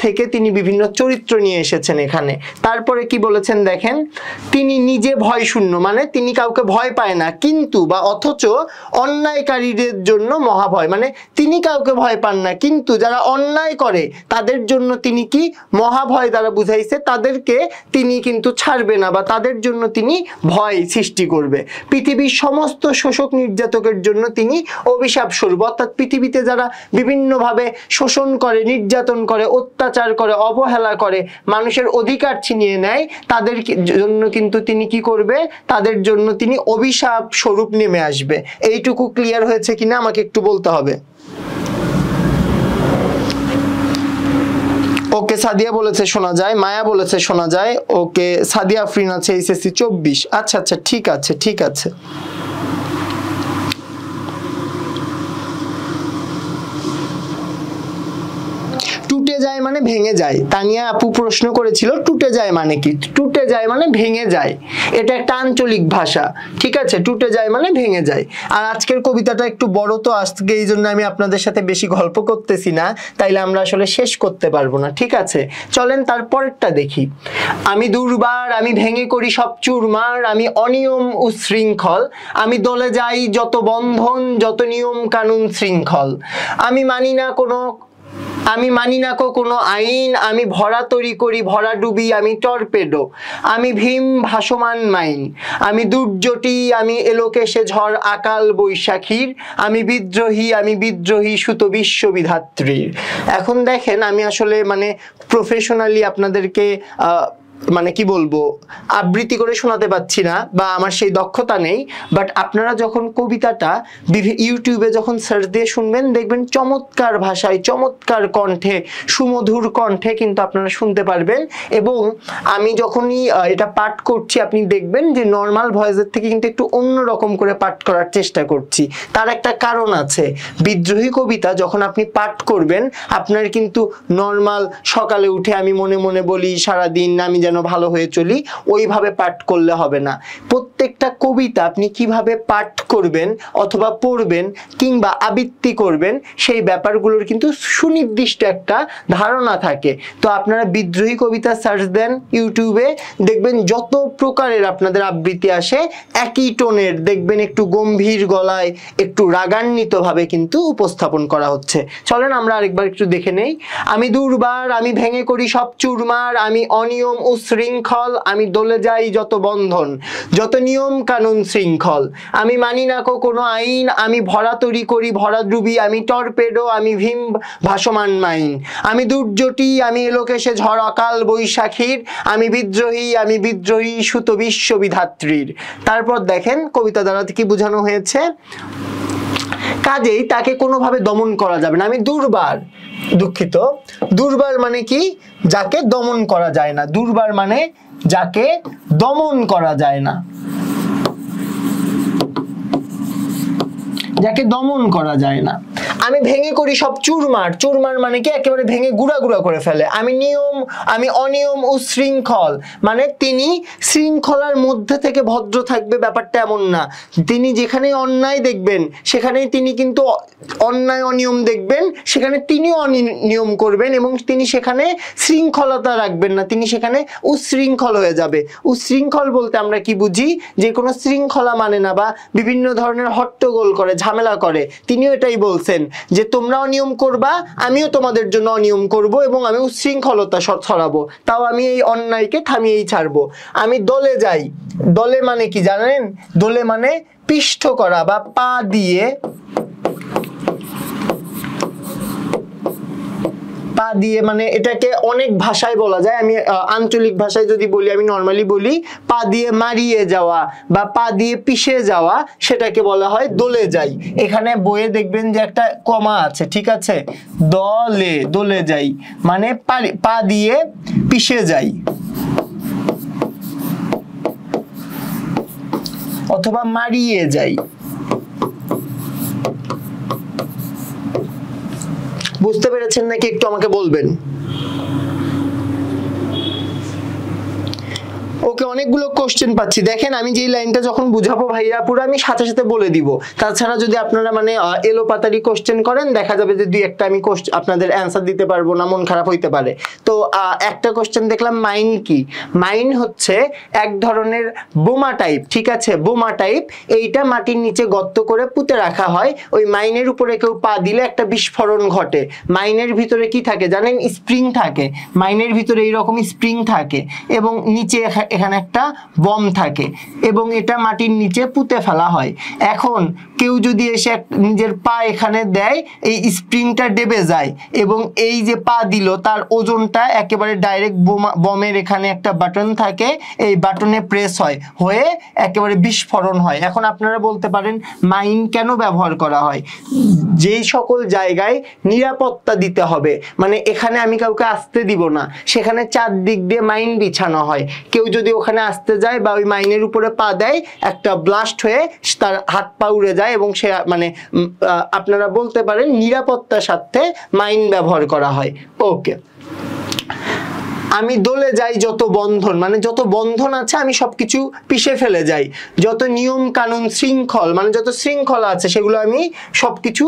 থেকে তিনি বিভিন্ন চরিত্র নিয়ে এসেছেন এখানে। তারপরে কি বলেছেন দেখেন, তিনি নিজে ভয় শূন্য, মানে তিনি কাউকে ভয় পায় না, কিন্তু বা অথচ অন্যায়কারীদের জন্য মহাভয়, মানে তিনি কাউকে ভয় পান না, কিন্তু যারা অন্যায় করে তাদের জন্য তিনি কি মহাভয় দ্বারা বুঝাইছে, তাদেরকে তিনি কিন্তু ছাড়বে না বা তাদের জন্য তিনি ভয় সৃষ্টি করবে। পৃথিবীর সমস্ত শোষক নির্যাতকের জন্য তিনি অভিশাপ স্বরূপ, অর্থাৎ পৃথিবীতে যারা বিভিন্নভাবে শোষণ করে, নির্যাতন করে, অত্যাচার করে, অবহেলা করে, মানুষের অধিকার ছিনিয়ে নেয়, তাদের জন্য কিন্তু তিনি কি করবে? তাদের জন্য তিনি অভিশাপ স্বরূপ নেমে আসবে। এইটুকু ক্লিয়ার হয়েছে কিনা আমাকে একটু বলতে হবে। ওকে, সাদিয়া বলেছে শোনা যায়, মায়া বলেছে শোনা যায়। ওকে, সাদিয়া আফরিন আছে এইচএসসি 24। আচ্ছা আচ্ছা, ঠিক আছে ঠিক আছে। টুটে যায় মানে ভেঙে যায়। তানিয়া আপু প্রশ্ন করেছিল টুটে যায় মানে কি? টুটে যায় মানে ভেঙে যায়, এটা একটা আঞ্চলিক ভাষা, ঠিক আছে? টুটে যায় মানে ভেঙে যায়। আর আজকের কবিতাটা একটু বড় তো আজকে, এই জন্য আমি আপনাদের সাথে বেশি গল্প করতেছি না, তাইলে আমরা আসলে শেষ করতে পারবো না, ঠিক আছে? চলেন তারপরেরটা দেখি। আমি দুর্বার, আমি ভেঙে করি সব চুরমার, আমি অনিয়ম উশৃঙ্খল, আমি দলে যাই যত বন্ধন, যত নিয়ম কানুন শৃঙ্খল, আমি মানি না কোনো আইন, আমি ভরা তরি করি ভরা ডুবি, আমি টর্পেডো, আমি ভীম ভাসমান মাইন, আমি দুর্জটি, আমি এলোকেশে ঝড় আকাল বৈশাখীর, আমি বিদ্রোহী সুত বিশ্ববিধাত্রীর। এখন দেখেন, আমি আসলে মানে প্রফেশনালি আপনাদেরকে মানে কি বলবো, আবৃত্তি করে শোনাতে পাচ্ছি না বা আমার সেই দক্ষতা নেই, বাট আপনারা যখন কবিতাটা ইউটিউবে যখন সার্চ দিয়ে শুনবেন, দেখবেন চমৎকার ভাষায়, চমৎকার কণ্ঠে, সুমধুর কণ্ঠে কিন্তু আপনারা শুনতে পারবেন। এবং আমি যখনই এটা পাঠ করছি, আপনি দেখবেন যে নর্মাল ভয়েসের থেকে কিন্তু একটু অন্যরকম করে পাঠ করার চেষ্টা করছি। তার একটা কারণ আছে। বিদ্রোহী কবিতা যখন আপনি পাঠ করবেন, আপনার কিন্তু নর্মাল সকালে উঠে আমি মনে মনে বলি সারাদিন আমি যেন ভালো হয়ে চলি, ওইভাবে পাঠ করলে হবে না। প্রত্যেকটা কবিতা আপনি কিভাবে পাঠ করবেন অথবা পড়বেন কিংবা আবৃত্তি করবেন, সেই ব্যাপারগুলোর কিন্তু সুনির্দিষ্ট একটা ধারণা থাকে। তো আপনারা বিদ্রোহী কবিতা সার্চ দেন ইউটিউবে, দেখবেন যত প্রকারের আপনাদের আবৃত্তি আসে, একই টোনের দেখবেন, একটু গম্ভীর গলায়, একটু রাগান্বিতভাবে কিন্তু উপস্থাপন করা হচ্ছে। চলেন আমরা আরেকবার একটু দেখে নেই। আমি দুর্বার, আমি ভেঙে করি সব চুরমার, আমি অনিয়ম উশৃঙ্খল, আমি দলে যাই যত বন্ধন, যত নিয়ম কানুন শৃঙ্খল, আমি মানি না কোনো আইন, আমি ভরা তরি করি ভরা ডুবি, আমি টর্পেডো, আমি ভীম ভাসমান মাইন, আমি দুর্জটি, আমি এলোকেশে ঝড় অকাল বৈশাখীর, আমি বিদ্রোহী সুত বিশ্ববিধাত্রীর। তারপর দেখেন কবিতা দ্বারা কি বোঝানো হয়েছে। কাজেই তাকে কোনোভাবে দমন করা যাবে না। আমি দুর্বার, দুঃখিত, দুর্বার মানে কি? যাকে দমন করা যায় না। দুর্বার মানে যাকে দমন করা যায় না, যাকে দমন করা যায় না। আমি ভেঙে করি সব চুরমার। চুরমার মানে কি একেবারে ভেঙে গুঁড়া গুঁড়া করে ফেলে। আমি অনিয়ম উশৃঙ্খল মানে তিনি শৃঙ্খলার মধ্যে থেকে ভদ্র থাকবে, ব্যাপারটা এমন না। তিনি যেখানেই অন্যায় দেখবেন সেখানেই তিনি কিন্তু অন্যায় অনিয়ম দেখবেন, সেখানে তিনিও অনিয়ম করবেন এবং তিনি সেখানে শৃঙ্খলতা রাখবেন না, তিনি সেখানে উশৃঙ্খল হয়ে যাবে। উশৃঙ্খল বলতে আমরা কি বুঝি? যে কোনো শৃঙ্খলা মানে না বা বিভিন্ন ধরনের হট্টগোল করে, ঝামেলা করে। তিনিও এটাই বলছেন যে তোমরা অনিয়ম করবা, আমিও তোমাদের জন্য অনিয়ম করব এবং আমি উশৃঙ্খলতা ছড়াবো, তাও আমি এই অন্যায়কে থামিয়েই ছাড়বো। আমি দলে যাই। দলে মানে কি জানেন? দলে মানে পিষ্ঠ করা বা পা দিয়ে মানে এটাকে অনেক ভাষায় বলা যায়। আমি আঞ্চলিক ভাষায় যদি বলি, আমি নর্মালি বলি পা দিয়ে মারিয়ে যাওয়া বা পা দিয়ে পিষে যাওয়া, সেটাকে বলা হয় দলে যাই। এখানে বইয়ে দেখবেন যে একটা কমা আছে, ঠিক আছে? দলে যাই মানে পা দিয়ে পিষে যাই অথবা মারিয়ে যাই। বুঝতে পেরেছেন নাকি? একটু আমাকে বলবেন। ওকে, অনেকগুলো কোশ্চেন পাচ্ছি। দেখেন আমি যেই লাইনটা যখন বুঝাবো ভাইয়া পুরো আমি সাথে সাথে বলে দিব। তাছাড়া যদি আপনারা মানে এলোপাতারি কোশ্চেন করেন, দেখা যাবে যে দুই একটা আমি আপনাদের অ্যান্সার দিতে পারবো না, মন খারাপ হইতে পারে। তো একটা কোশ্চেন দেখলাম, মাইন কি? মাইন হচ্ছে এক ধরনের বোমা টাইপ, ঠিক আছে? বোমা টাইপ। এইটা মাটির নিচে গর্ত করে পুঁতে রাখা হয়। ওই মাইনের উপরে কেউ পা দিলে একটা বিস্ফোরণ ঘটে। মাইনের ভিতরে কি থাকে জানেন? স্প্রিং থাকে। মাইনের ভিতরে এইরকম স্প্রিং থাকে এবং নিচে এখানে একটা বম থাকে এবং এটা মাটির নিচে পুঁতে ফেলা হয়। এখন কেউ যদি এসে নিজের পা এখানে দেয়, এই স্প্রিংটা ডেবে যায় এবং এই যে পা দিল তার ওজনটা একেবারে ডাইরেক্ট বমের এখানে একটা বাটন থাকে, এই বাটনে প্রেস হয়ে একেবারে বিস্ফোরণ হয়। এখন আপনারা বলতে পারেন মাইন কেন ব্যবহার করা হয়? যেই সকল জায়গায় নিরাপত্তা দিতে হবে, মানে এখানে আমি কাউকে আসতে দিব না, সেখানে চারদিক দিয়ে মাইন বিছানো হয়। কেউ যদি ওখানে আসতে যায় বা ওই মাইনের উপরে পা দেয়, একটা ব্লাস্ট হয়ে তার হাত পা উড়ে যায় এবং সে মানে আপনারা বলতে পারেন নিরাপত্তার সাথে মাইন ব্যবহার করা হয়। ওকে, আমি দলে যাই যত বন্ধন, মানে যত বন্ধন আছে আমি সবকিছু পিষে ফেলে যাই। যত নিয়ম কানুন শৃঙ্খল মানে যত শৃঙ্খলা আছে সেগুলো আমি সবকিছু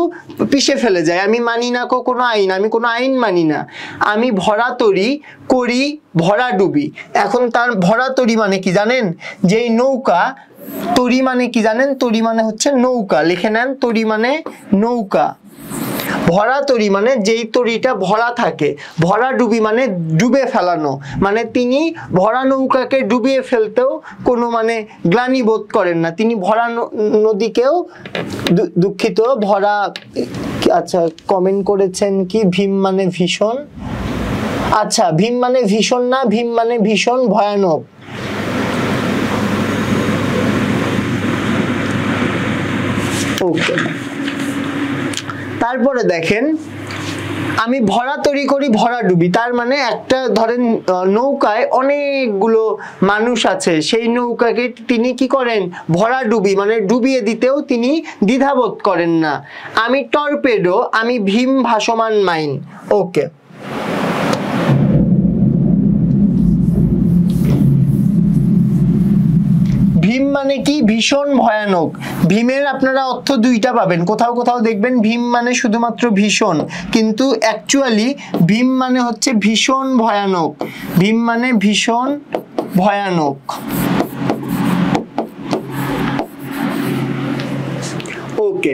পিষে ফেলে যাই। আমি মানি না কোনো আইন, আমি কোনো আইন মানি না। আমি ভরাতরি করি ভরা ডুবি। এখন তার ভরাতরি মানে কি জানেন? যেই নৌকা, তরি মানে কি জানেন? তরি মানে হচ্ছে নৌকা, লিখে নেন। তরি মানে নৌকা। ভরা তরি মানে যেই তরিটা ভরা থাকে। ভরা ডুবি মানে ডুবে ফেলানো, মানে তিনি ভরা নৌকাকে ডুবিয়ে ফেলতেও কোনো মানে গ্লানি বোধ করেন না। তিনি ভরা নদীকেও, দুঃখিত, ভরা, আচ্ছা কমেন্ট করেছেন কি ভীম মানে ভীষণ। আচ্ছা, ভীম মানে ভীষণ না, ভীম মানে ভীষণ ভয়ানক। ওকে, তারপরে দেখেন আমি ভরা তরি করি ভরা ডুবি, তার মানে একটা ধরেন নৌকায় অনেকগুলো মানুষ আছে, সেই নৌকাকে তিনি কি করেন? ভরা ডুবি মানে ডুবিয়ে দিতেও তিনি দ্বিধাবোধ করেন না। আমি টর্পেডো, আমি ভীম ভাসমান মাইন। ওকে, ভীম মানে কি? ভীষণ ভয়ানক। ভীমের আপনারা অর্থ দুইটা পাবেন, কোথাও কোথাও দেখবেন ভীম মানে শুধুমাত্র ভীষণ, কিন্তু অ্যাকচুয়ালি ভীম মানে হচ্ছে ভীষণ ভয়ানক। ভীম মানে ভীষণ ভয়ানক। ওকে,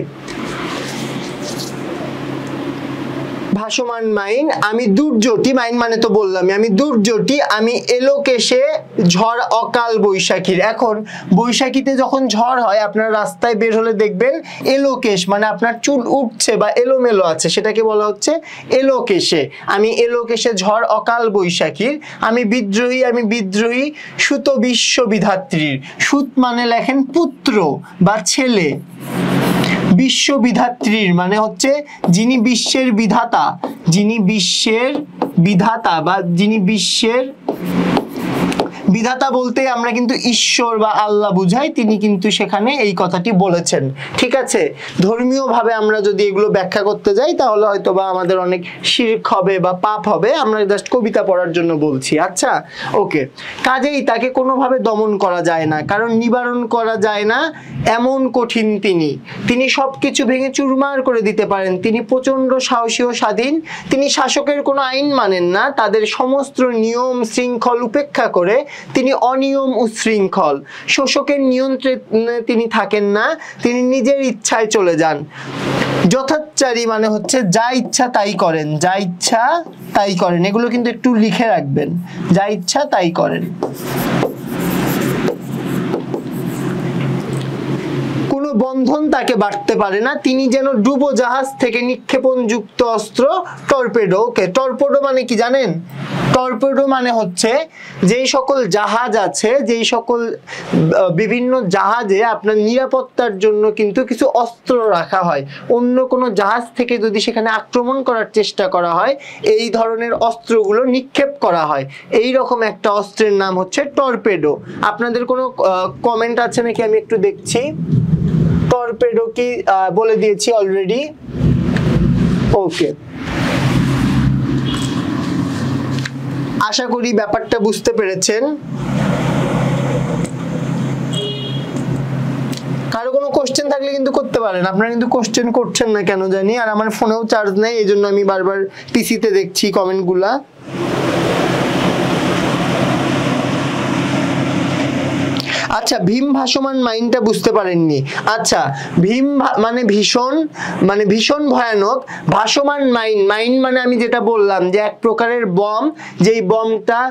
ভাসমান মাইন। আমি দুর্যোটি, মাইন মানে তো বললাম আমি দুর্যোটি, আমি এলোকেশে ঝড় অকাল বৈশাখীর। এখন বৈশাখীতে যখন ঝড় হয় আপনার রাস্তায় বের হলে দেখবেন এলোকেশ মানে আপনার চুল উঠছে বা এলোমেলো আছে, সেটাকে বলা হচ্ছে এলোকেশে। আমি এলোকেশে ঝড় অকাল বৈশাখীর। আমি বিদ্রোহী সুত বিশ্ববিধাত্রীর। সুত মানে লেখেন পুত্র বা ছেলে। বিশ্ববিধাত্রীর মানে হচ্ছে যিনি বিশ্বের বিধাতা, যিনি বিশ্বের বিধাতা বা যিনি বিধাতা বলতে আমরা কিন্তু ঈশ্বর বা আল্লাহ বুঝাই, তিনি কিন্তু সেখানে এই কথাটি বলেছেন। ঠিক আছে, ধর্মীয় ভাবে আমরা যদি এগুলো ব্যাখ্যা করতে যাই তাহলে হয়তো বা আমাদের অনেক শিরক হবে বা পাপ হবে, আমরা জাস্ট কবিতা পড়ার জন্য বলছি। আচ্ছা ওকে, কাজেই তাকে কোনোভাবে দমন করা যায় না, কারণ নিবারণ করা যায় না এমন কঠিন তিনি সবকিছু ভেঙে চুরমার করে দিতে পারেন। তিনি প্রচন্ড সাহসী ও স্বাধীন, তিনি শাসকের কোনো আইন মানেন না, তাদের সমস্ত নিয়ম শৃঙ্খল উপেক্ষা করে তিনি অনিয়ম উচ্ছৃঙ্খল। শোষকের নিয়ন্ত্রণে তিনি থাকেন না, তিনি নিজের ইচ্ছায় চলে যান। যথাচারী মানে হচ্ছে যা ইচ্ছা তাই করেন, যা ইচ্ছা তাই করেন, এগুলো কিন্তু একটু লিখে রাখবেন, যা ইচ্ছা তাই করেন। কোনো বন্ধন তাকে বাড়তে পারে না, তিনি যেন ডুবো জাহাজ থেকে নিক্ষেপণ যুক্ত অস্ত্র টর্পেডো। ওকে, টর্পেডো মানে কি জানেন? টর্পেডো মানে হচ্ছে যেই সকল জাহাজ আছে, যেই সকল বিভিন্ন জাহাজে আপনার নিরাপত্তার জন্য কিন্তু কিছু অস্ত্র রাখা হয়, অন্য কোনো জাহাজ থেকে যদি সেখানে আক্রমণ করার চেষ্টা করা হয় এই ধরনের অস্ত্রগুলো নিক্ষেপ করা হয়, এই রকম একটা অস্ত্রের নাম হচ্ছে টর্পেডো। আপনাদের কোনো কমেন্ট আছে নাকি আমি একটু দেখছি। টর্পেডো কি বলে দিয়েছি অলরেডি। ওকে, আশা করি ব্যাপারটা বুঝতে পেরেছেন। কারো কোনো কোশ্চেন থাকলে কিন্তু করতে পারেন, আপনারা কিন্তু কোশ্চেন করছেন না কেন জানি, আর আমার ফোনেও চার্জ নেই, এই জন্য আমি বারবার পিসিতে দেখছি কমেন্টগুলা। আচ্ছা, ভীম ভাসমান মাইনটা বুঝতে পারেননি। আচ্ছা, ভীম মানে ভীষণ ভয়ানক, ভাসমান মাইন, মাইন মানে আমি যেটা বললাম যে এক প্রকারের বম, যেই বমটা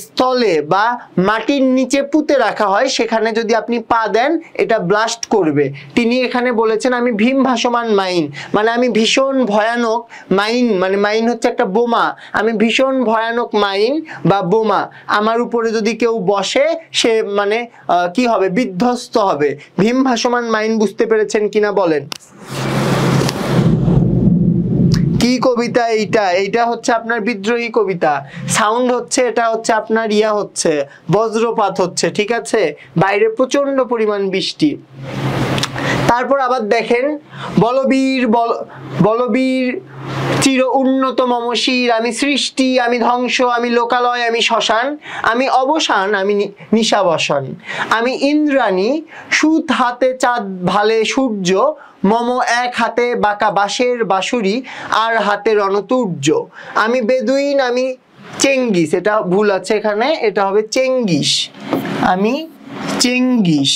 স্থলে বা মাটির নিচে পুঁতে রাখা হয়, সেখানে যদি আপনি পা দেন এটা ব্লাস্ট করবে। তিনি এখানে বলেছেন আমি ভীম ভাসমান মাইন, মানে আমি ভীষণ ভয়ানক মাইন, মানে মাইন হচ্ছে একটা বোমা, আমি ভীষণ ভয়ানক মাইন বা বোমা, আমার উপরে যদি কেউ বসে সে মানে কি হবে, বিধ্বস্ত হবে। ভীম ভাসমান মাইন বুঝতে পেরেছেন কিনা বলেন। কি কবিতা এইটা? এইটা হচ্ছে আপনার বিদ্রোহী কবিতা। সাউন্ড হচ্ছে এটা হচ্ছে আপনার হচ্ছে বজ্রপাত হচ্ছে। ঠিক আছে, বাইরে প্রচন্ড পরিমাণ বৃষ্টি। তারপর আবার দেখেন, বলবীর চির উন্নত মম শির, আমি সৃষ্টি, আমি ধ্বংস, আমি লোকালয়, আমি শ্মশান, আমি অবসান, আমি নিশাবসান, আমি ইন্দ্রাণী, সুত হাতে চাঁদ ভালে সূর্য, মম এক হাতে বাঁকা বাঁশের বাঁশুরি, আর হাতে রণতুর্য, আমি বেদুইন, আমি চেঙ্গিস, এটা ভুল আছে এখানে, এটা হবে চেঙ্গিস, আমি চেঙ্গিস।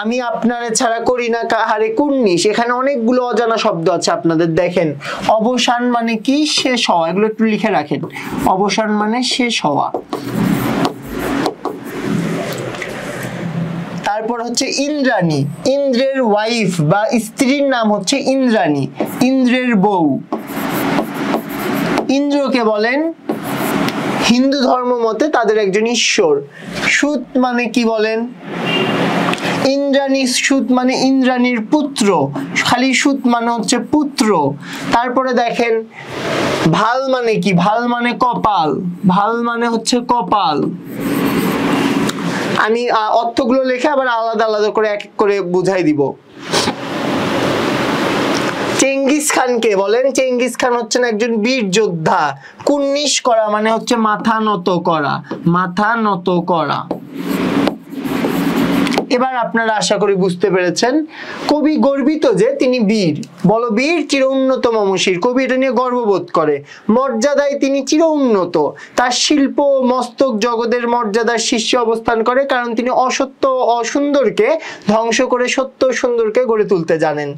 আমি আপনারে ছাড়া করি না কাহারে কুর্নিশ, এখানে অনেকগুলো অজানা শব্দ আছে আপনাদের। দেখেন, অবসান মানে কি, শেষ হওয়া, এগুলো একটু লিখে রাখেন। অবসান মানে শেষ হওয়া। তারপর হচ্ছে ইন্দ্রাণী, ইন্দ্রের ওয়াইফ বা স্ত্রীর নাম হচ্ছে ইন্দ্রাণী, ইন্দ্রের বউ। ইন্দ্রকে বলেন হিন্দু ধর্ম মতে তাদের একজন ঈশ্বর। সুত মানে কি বলেন? ইন্দ্রাণী, সুত মানে ইন্দ্রাণীর পুত্র, খালি সুত মানে হচ্ছে পুত্র। তারপরে দেখেন ভাল মানে কি, ভাল মানে কপাল, ভাল মানে হচ্ছে কপাল। আমি অর্থগুলো লিখে আবার আলাদা আলাদা করে এক এক করে বুঝাই দিব। চেঙ্গিস খানকে বলেন, চেঙ্গিস খান হচ্ছেন একজন বীর যোদ্ধা। কুর্নিশ করা মানে হচ্ছে মাথা নত করা, মাথা নত করা। এবার আপনারা আশা করি বুঝতে পেরেছেন। কবি গর্বিত যে তিনি বীর, বলবীর চির উন্নত মমশির, কবি এটা নিয়ে গর্ববোধ করে। মর্যাদায় তিনি চির উন্নত, তার শিল্প মস্তক জগতের মর্যাদার শীর্ষে অবস্থান করে, কারণ তিনি অসত্য অসুন্দরকে ধ্বংস করে সত্য সুন্দরকে গড়ে তুলতে জানেন।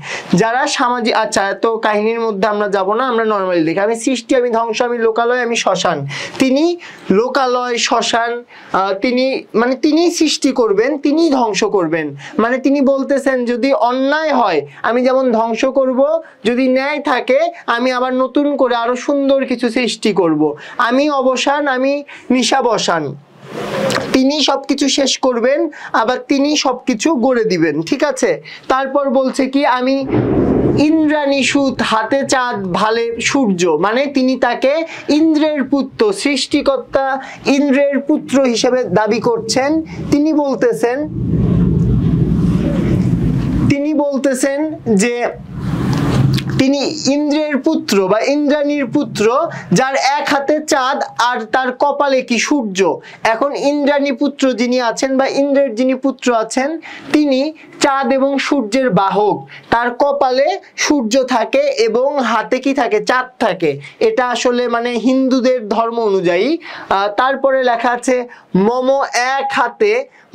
যারা সামাজিক, আচ্ছা তো কাহিনীর মধ্যে আমরা যাব না, আমরা নর্মালি দেখি। আমি সৃষ্টি, আমি ধ্বংস, আমি লোকালয়, আমি শ্মশান। তিনি লোকালয় শ্মশান, তিনি সৃষ্টি করবেন, তিনি ধ্বংস করবেন। মানে তিনি বলতেছেন যদি অন্যায় হয় আমি যেমন ধ্বংস করব, যদি ন্যায় থাকে আমি আবার নতুন করে আরো সুন্দর কিছু সৃষ্টি করব। আমি অবসান, আমি নিশাবসান। তিনি সবকিছু শেষ করবেন, আবার তিনি সবকিছু গড়ে দিবেন, ঠিক আছে। তারপর বলছে কি, আমি ইন্দ্রাণী সুত, হাতে চাঁদ ভালে সূর্য, মানে তিনি তাকে ইন্দ্রের পুত্র, সৃষ্টিকর্তা ইন্দ্রের পুত্র হিসেবে দাবি করছেন। তিনি বলতেছেন যে তিনি ইন্দ্রের পুত্র বা ইন্দ্রাণীর পুত্র, যার এক হাতে চাঁদ আর তার কপালে কি সূর্য। এখন ইন্দ্রাণী পুত্র যিনি আছেন বা ইন্দ্রের যিনি পুত্র আছেন, তিনি চাঁদ এবং সূর্যের বাহক, তার কপালে সূর্য থাকে এবং হাতে কি থাকে, চাঁদ থাকে। এটা আসলে মানে হিন্দুদের ধর্ম অনুযায়ী। তারপরে লেখা আছে, মম এক হাতে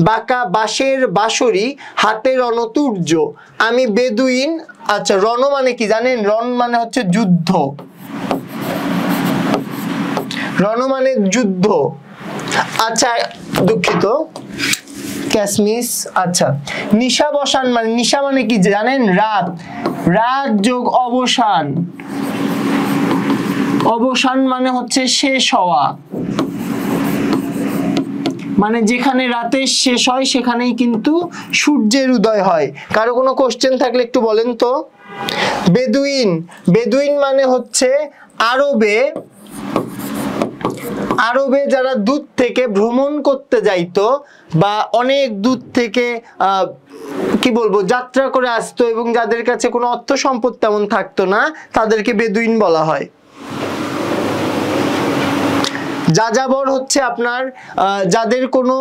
বাঁকা বাঁশের বাঁশরি, হাতে রণতুর্য, আমি বেদুইন। আচ্ছা, রণ মানে কি জানেন? রণ মানে হচ্ছে যুদ্ধ, রণ মানে যুদ্ধ। আচ্ছা দুঃখিত, ক্যাসমিস। আচ্ছা, নিশা বসান মানে, নিশা মানে কি জানেন? রাত, রাত যোগ অবসান, অবসান মানে হচ্ছে শেষ হওয়া, মানে যেখানে রাতের শেষ হয় সেখানেই কিন্তু সূর্যের উদয় হয়। কারো কোনো কোশ্চেন থাকলে একটু বলেন তো। বেদুইন, বেদুইন মানে হচ্ছে আরবে, আরবে যারা দূর থেকে ভ্রমণ করতে যাইতো বা অনেক দূর থেকে কি বলবো যাত্রা করে আসতো এবং যাদের কাছে কোনো অর্থ সম্পদ তেমন থাকতো না, তাদেরকে বেদুইন বলা হয়। যাযাবর হচ্ছে আপনার যাদের কোনো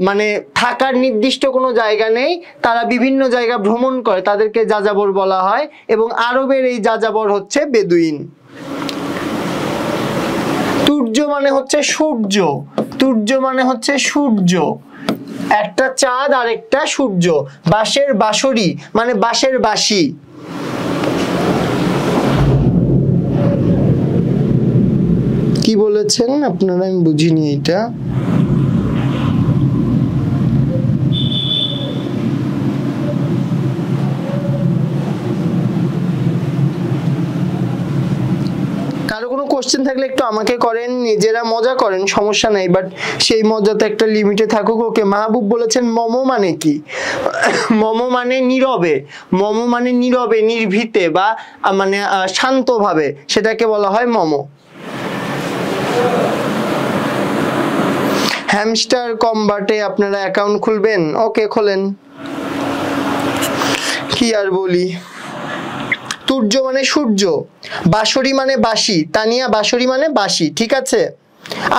মানে থাকার নির্দিষ্ট কোনো জায়গা নেই, তারা বিভিন্ন জায়গা ভ্রমণ করে, তাদেরকে যাযাবর বলা হয়। এবং আরবের এই যাযাবর হচ্ছে বেদুইন। তুর্য মানে হচ্ছে সূর্য, তুর্য মানে হচ্ছে সূর্য, একটা চাঁদ আর একটা সূর্য। বাঁশের বাঁশরি মানে বাঁশের বাঁশি। কি বলেছেন আপনারা, আমি বুঝিনি এটা। কারো কোনো কোশ্চেন থাকলে একটু আমাকে করেন, নিজেরা মজা করেন, সমস্যা নাই, বাট সেই মজাতে একটা লিমিটে থাকুক। ওকে, মাহবুব বলেছেন মম মানে কি? মম মানে নীরবে, মম মানে নীরবে, নির্ভীতে বা মানে শান্তভাবে, সেটাকে বলা হয় মম। হ্যামস্টার কম্বাটে আপনারা অ্যাকাউন্ট খুলবেন? ওকে, খোলেন। কি আর বলি। তুর্য মানে সূর্য, বাঁশরি মানে বাঁশি, তানিয়া বাঁশরি মানে বাঁশি, ঠিক আছে।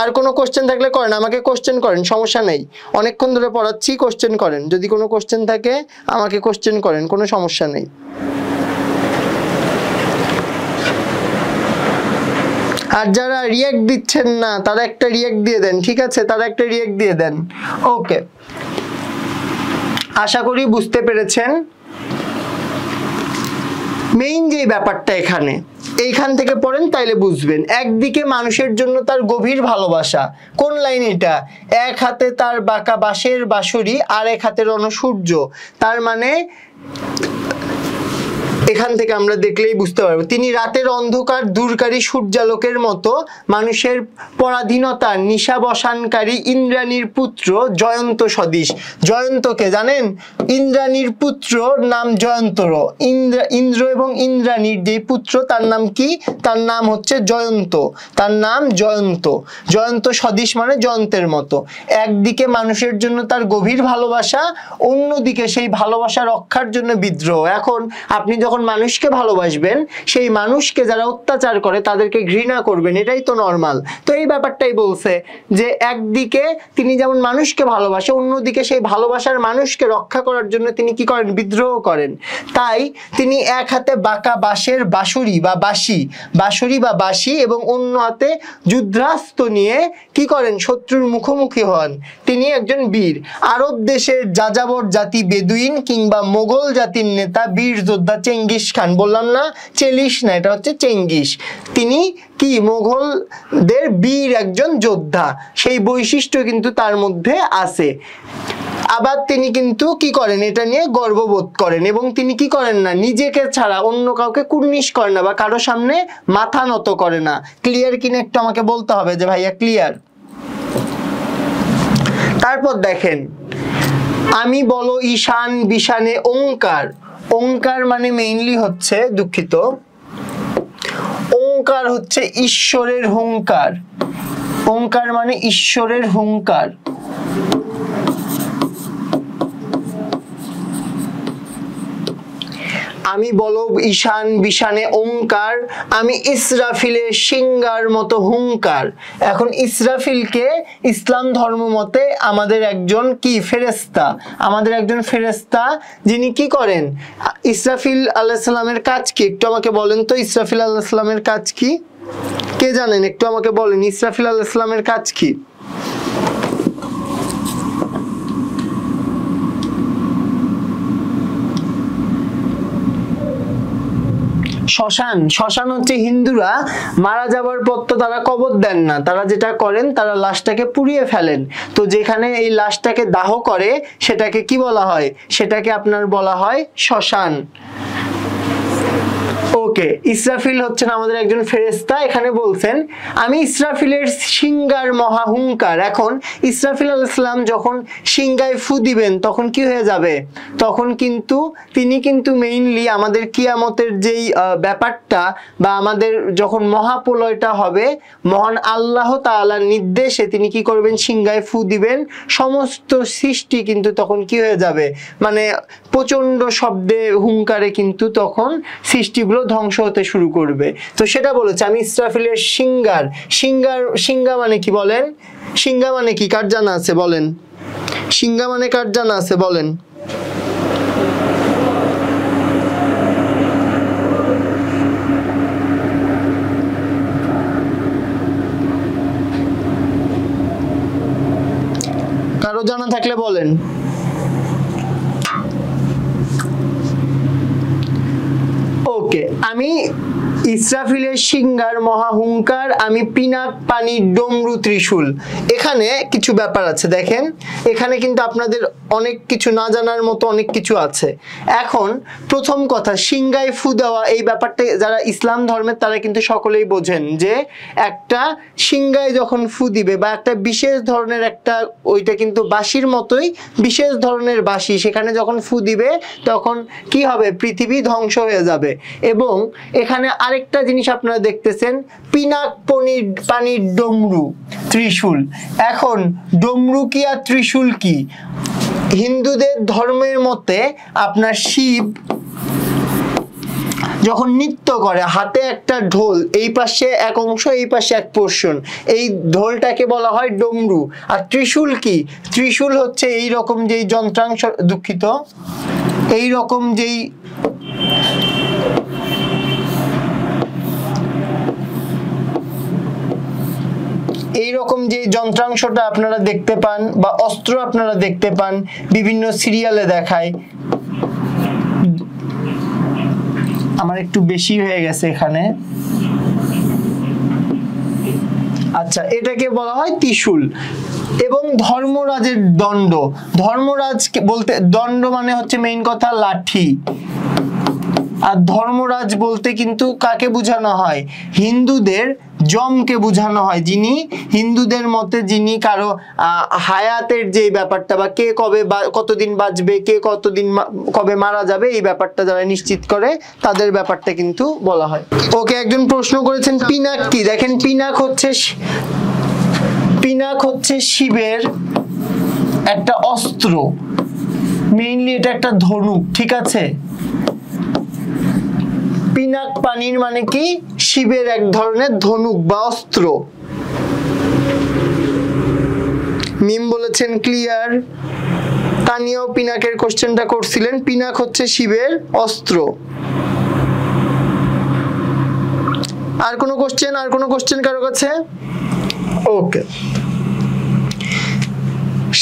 আর কোনো কোশ্চেন থাকলে করেন, আমাকে কোশ্চেন করেন, সমস্যা নেই। অনেকক্ষণ ধরে পড়াচ্ছি, কোশ্চেন করেন, যদি কোনো কোশ্চেন থাকে আমাকে কোশ্চেন করেন, কোনো সমস্যা নেই। আর যারা রিঅ্যাক্ট দিচ্ছেন না তারা একটা রিঅ্যাক্ট দিয়ে দেন, ঠিক আছে, তারা একটা রিঅ্যাক্ট দিয়ে দেন। ওকে, আশা করি বুঝতে পেরেছেন মেইন যে ব্যাপারটা এখানে। এইখান থেকে পড়েন তাইলে বুঝবেন। একদিকে মানুষের জন্য তার গভীর ভালোবাসা, কোন লাইন এটা? এক হাতে তার বাঁকা বাঁশের বাঁশরি আর এক হাতে রণসূর্য, তার মানে এখান থেকে আমরা দেখলেই বুঝতে পারবো তিনি রাতের অন্ধকার দূরকারী সূর্যালোকের মতো মানুষের পরাধীনতা নিশাবসানকারী ইন্দ্রাণীর পুত্র জয়ন্ত সদৃশ। জয়ন্তকে জানেন? ইন্দ্রাণীর পুত্র নাম জয়ন্তর। ইন্দ্র এবং ইন্দ্রাণীর যে পুত্র তার নাম কি? তার নাম হচ্ছে জয়ন্ত, তার নাম জয়ন্ত। জয়ন্ত সদৃশ মানে জয়ন্তের মতো। একদিকে মানুষের জন্য তার গভীর ভালোবাসা, অন্যদিকে সেই ভালোবাসা রক্ষার জন্য বিদ্রোহ। এখন আপনি যখন মানুষকে ভালোবাসবেন, সেই মানুষকে যারা অত্যাচার করে তাদেরকে ঘৃণা করবেন, এটাই তো নরমাল। তো এই ব্যাপারটাই বলছে যে একদিকে তিনি যেমন মানুষকে ভালোবাসে, অন্যদিকে সেই ভালোবাসার মানুষকে রক্ষা করার জন্য তিনি কি করেন? বিদ্রোহ করেন। তাই তিনি এক হাতে বাঁকা বাঁশের বাঁশরি বা বাঁশি, বাঁশরি বা বাঁশি এবং অন্য হাতে যুদ্ধাস্ত্র নিয়ে কি করেন? শত্রুর মুখোমুখি হন। তিনি একজন বীর। আরব দেশের যাযাবর জাতি বেদুইন কিংবা মোগল জাতির নেতা বীর যোদ্ধা চেঙ্গিস খান। বললাম না চেলিস না, এটা হচ্ছে চেঙ্গিস। তিনি কি? মোগলদের বীর একজন যোদ্ধা, সেই বৈশিষ্ট্য কিন্তু তার মধ্যে আছে। আবার তিনি কিন্তু কি করেন? এটা নিয়ে গর্ববোধ করেন এবং তিনি কি করেন না? নিজেকে ছাড়া অন্য কাউকে কুর্নিশ করেন না বা কারো সামনে মাথা নত করে না। ক্লিয়ার কিনা একটু আমাকে বলতে হবে যে ভাইয়া ক্লিয়ার। তারপর দেখেন আমি বলো ঈশান বিশানে ওঙ্কার। ওঙ্কার মানে মেইনলি হচ্ছে, দুঃখিত, ওঙ্কার হচ্ছে ঈশ্বরের হুঙ্কার। ওঙ্কার মানে ঈশ্বরের হুঙ্কার। আমি বলো ঈশান বিশানে ওঙ্কার, আমি ইসরাফিলের সিংহার মতো হুঙ্কার। এখন ইসরাফিলকে ইসলাম ধর্ম মতে আমাদের একজন কি ফেরেশতা, আমাদের একজন ফেরেশতা, যিনি কি করেন, ইসরাফিল আলাইহিস সালামের কাজ কি একটু আমাকে বলেন তো, ইসরাফিল আলাইহিস সালামের কাজ কি, কে জানেন একটু আমাকে বলেন, ইসরাফিল আলাইহিস সালামের কাজ কি? শ্মশান। শ্মশান হচ্ছে হিন্দুরা মারা যাবার পর তো তারা কবর দেন না, তারা যেটা করেন তারা লাশটাকে পুড়িয়ে ফেলেন। তো যেখানে এই লাশটাকে দাহ করে সেটাকে কি বলা হয়, সেটাকে আপনার বলা হয় শ্মশান। ওকে, ইসরাফিল হচ্ছেন আমাদের একজন ফেরেশতা। এখানে বলছেন আমি ইসরাফিলের সিংহার মহা হুঙ্কার। এখন ইসরাফিল আলাইহিস সালাম যখন সিংহায় ফু দিবেন তখন কি হয়ে যাবে, তখন কিন্তু তিনি কিন্তু মেইনলি আমাদের কিয়ামতের যেই ব্যাপারটা বা আমাদের যখন মহাপ্রলয়টা হবে, মহান আল্লাহ তাআলার নির্দেশে তিনি কি করবেন, সিংহায় ফু দিবেন, সমস্ত সৃষ্টি কিন্তু তখন কি হয়ে যাবে, মানে প্রচন্ড শব্দে হুঙ্কারে কিন্তু তখন সৃষ্টিগুলো ধ্বংস হতে শুরু করবে। তো সেটা বলেছে আমি ইসরাফিলের সিংহার। সিংহা মানে কি বলেন, সিংহা মানে কি, কার জানা আছে বলেন, সিংহা মানে কার জানা আছে বলেন? কারো জানা থাকলে বলেন। ওকে, আমি ইসরাফিলের সিংহার মহা হুঙ্কার, আমি পিনাক পানির ডমরু ত্রিশূল। এখানে কিছু ব্যাপার আছে দেখেন, এখানে কিন্তু আপনাদের অনেক কিছু না জানার মতো অনেক কিছু আছে। এখন প্রথম কথা, সিংহায় ফু দেওয়া এই ব্যাপারটা যারা ইসলাম ধর্মের তারা কিন্তু সকলেই বোঝেন যে একটা সিংহায় যখন ফু দিবে বা একটা বিশেষ ধরনের একটা, ওইটা কিন্তু বাঁশির মতোই বিশেষ ধরনের বাঁশি, সেখানে যখন ফু দিবে তখন কি হবে, পৃথিবী ধ্বংস হয়ে যাবে। এবং এখানে আরেকটা জিনিস আপনারা দেখতেছেন, পিনাক পানির ডমরু ত্রিশূল। এখন ডমরু কি আর ত্রিশূল কি? হিন্দুদের ধর্মের মতে আপনার শিব যখন নৃত্য করে, হাতে একটা ঢোল, এই পাশে এক অংশ এই পাশে এক পোর্শন, এই ঢোলটাকে বলা হয় ডমরু। আর ত্রিশূল কি, ত্রিশূল হচ্ছে এই রকম যেই যন্ত্রাংশ, দুঃখিত, এই রকম যেই এইরকম যে যন্ত্রাংশটা আপনারা দেখতে পান বা অস্ত্র আপনারা দেখতে পান বিভিন্ন সিরিয়ালে দেখায়। আমার একটু বেশি হয়ে গেছে এখানে, আচ্ছা, এটাকে বলা হয় ত্রিশূল। এবং ধর্মরাজের দণ্ড, ধর্মরাজ বলতে দণ্ড মানে হচ্ছে মেইন কথা লাঠি, আর ধর্মরাজ বলতে কিন্তু কাকে বোঝানো হয়, হিন্দুদের জমকে বোঝানো হয়, যিনি হিন্দুদের মতে যিনি কারো হায়াতের যে ব্যাপারটা বা কে কবে কতদিন বাঁচবে, কে কতদিন কবে মারা যাবে, এই ব্যাপারটা যারা নিশ্চিত করে তাদের ব্যাপারটা কিন্তু বলা হয়। ওকে, একজন প্রশ্ন করেছেন পিনাক কি, দেখেন পিনাক হচ্ছে শিবের একটা অস্ত্র, মেইনলি এটা একটা ধনুক, ঠিক আছে। পিনাক পানির মানে কি, শিবের এক ধরনের ধনুক বা অস্ত্র। মিম বলেছেন ক্লিয়ার, তানিয়াও পিনাকের কোশ্চেনটা করছিলেন, পিনাক হচ্ছে শিবের অস্ত্র। আর কোনো কোশ্চেন, আর কোনো কোশ্চেন কারো কাছে? ওকে,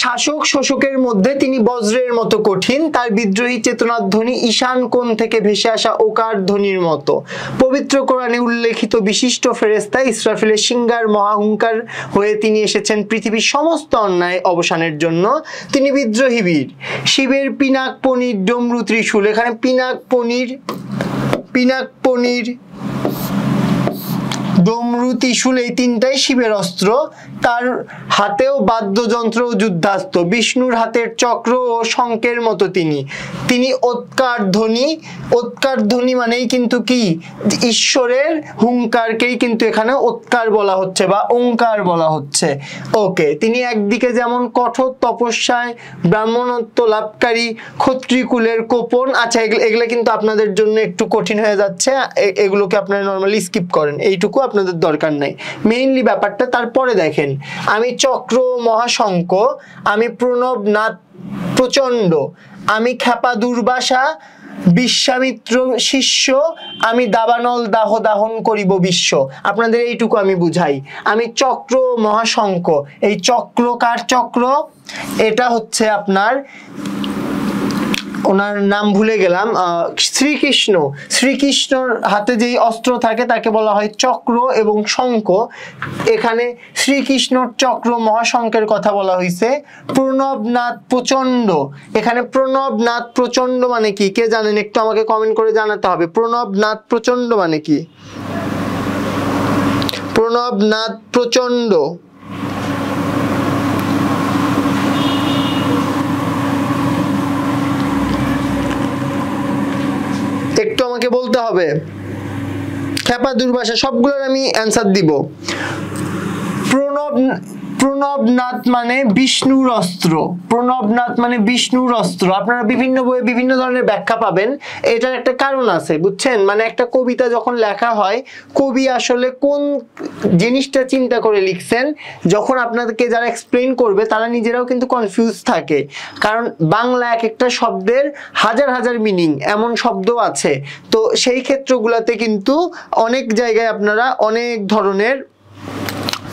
শাসক শোষকের মধ্যে তিনি বজ্রের মতো কঠিন, তার বিদ্রোহী চেতনার ধ্বনি ঈশান কোণ থেকে ভেসে আসা ওকার ধ্বনির মতো। পবিত্র কোরআনে উল্লেখিত বিশিষ্ট ফেরেশতা ইসরাফিলের সিংহার মহাহুঙ্কার হয়ে তিনি এসেছেন পৃথিবীর সমস্ত অন্যায় অবসানের জন্য। তিনি বিদ্রোহী বীর। শিবের পিনাক পনির ডমরু ত্রিশূল, এখানে পিনাক পনির ডমরু ত্রিশূল এই তিনটাই শিবের অস্ত্র। তার হাতেও বাদ্যযন্ত্র ও যুদ্ধাস্ত্র। বিষ্ণুর হাতের চক্র ও শঙ্কের মতো তিনি ওৎকার ধ্বনি। ওৎকার ধ্বনি মানেই কিন্তু কি, ঈশ্বরের হুঙ্কারকেই কিন্তু এখানে ওৎকার বলা হচ্ছে বা ওঙ্কার বলা হচ্ছে। ওকে, তিনি একদিকে যেমন কঠোর তপস্যায় ব্রাহ্মণত্ব লাভকারী ক্ষত্রিকুলের কোপন। আচ্ছা, এগুলো কিন্তু আপনাদের জন্য একটু কঠিন হয়ে যাচ্ছে, এগুলোকে আপনারা নর্মালি স্কিপ করেন, এইটুকু আপনাদের দরকার নাই। মেইনলি ব্যাপারটা তারপরে দেখেন, আমি চক্র মহাশঙ্ক, আমি প্রণবনাথ প্রচণ্ড, আমি খ্যাপা দুর্বাসা বিশ্বামিত্র শিষ্য, আমি দাবানল দাহ দাহন করিব বিশ্ব। আপনাদের এইটুকু আমি বুঝাই। আমি চক্র মহাশঙ্ক, এই চক্র কার চক্র? এটা হচ্ছে আপনার, ওনার নাম ভুলে গেলাম, শ্রীকৃষ্ণ। শ্রীকৃষ্ণর হাতে যেই অস্ত্র থাকে তাকে বলা হয় চক্র এবং শঙ্খ। এখানে শ্রীকৃষ্ণর চক্র মহাশঙ্কের কথা বলা হয়েছে। প্রণবনাথ প্রচণ্ড, এখানে প্রণবনাথ প্রচণ্ড মানে কি কে জানেন? একটু আমাকে কমেন্ট করে জানাতে হবে। প্রণবনাথ প্রচণ্ড মানে কি? প্রণবনাথ প্রচণ্ড একটু আমাকে বলতে হবে। খ্যাপা দুর্বাসা, সবগুলোর আমি অ্যান্সার দিব। প্রণবনাথ মানে বিষ্ণুর অস্ত্র। প্রণবনাথ মানে বিষ্ণুর অস্ত্র। আপনারা বিভিন্ন বইয়ে বিভিন্ন ধরনের ব্যাখ্যা পাবেন, এটার একটা কারণ আছে, বুঝছেন? মানে একটা কবিতা যখন লেখা হয়, কবি আসলে কোন জিনিসটা চিন্তা করে লিখছেন, যখন আপনাদেরকে যারা এক্সপ্লেইন করবে তারা নিজেরাও কিন্তু কনফিউজ থাকে। কারণ বাংলা এক একটা শব্দের হাজার হাজার মিনিং, এমন শব্দ আছে। তো সেই ক্ষেত্রগুলোতে কিন্তু অনেক জায়গায় আপনারা অনেক ধরনের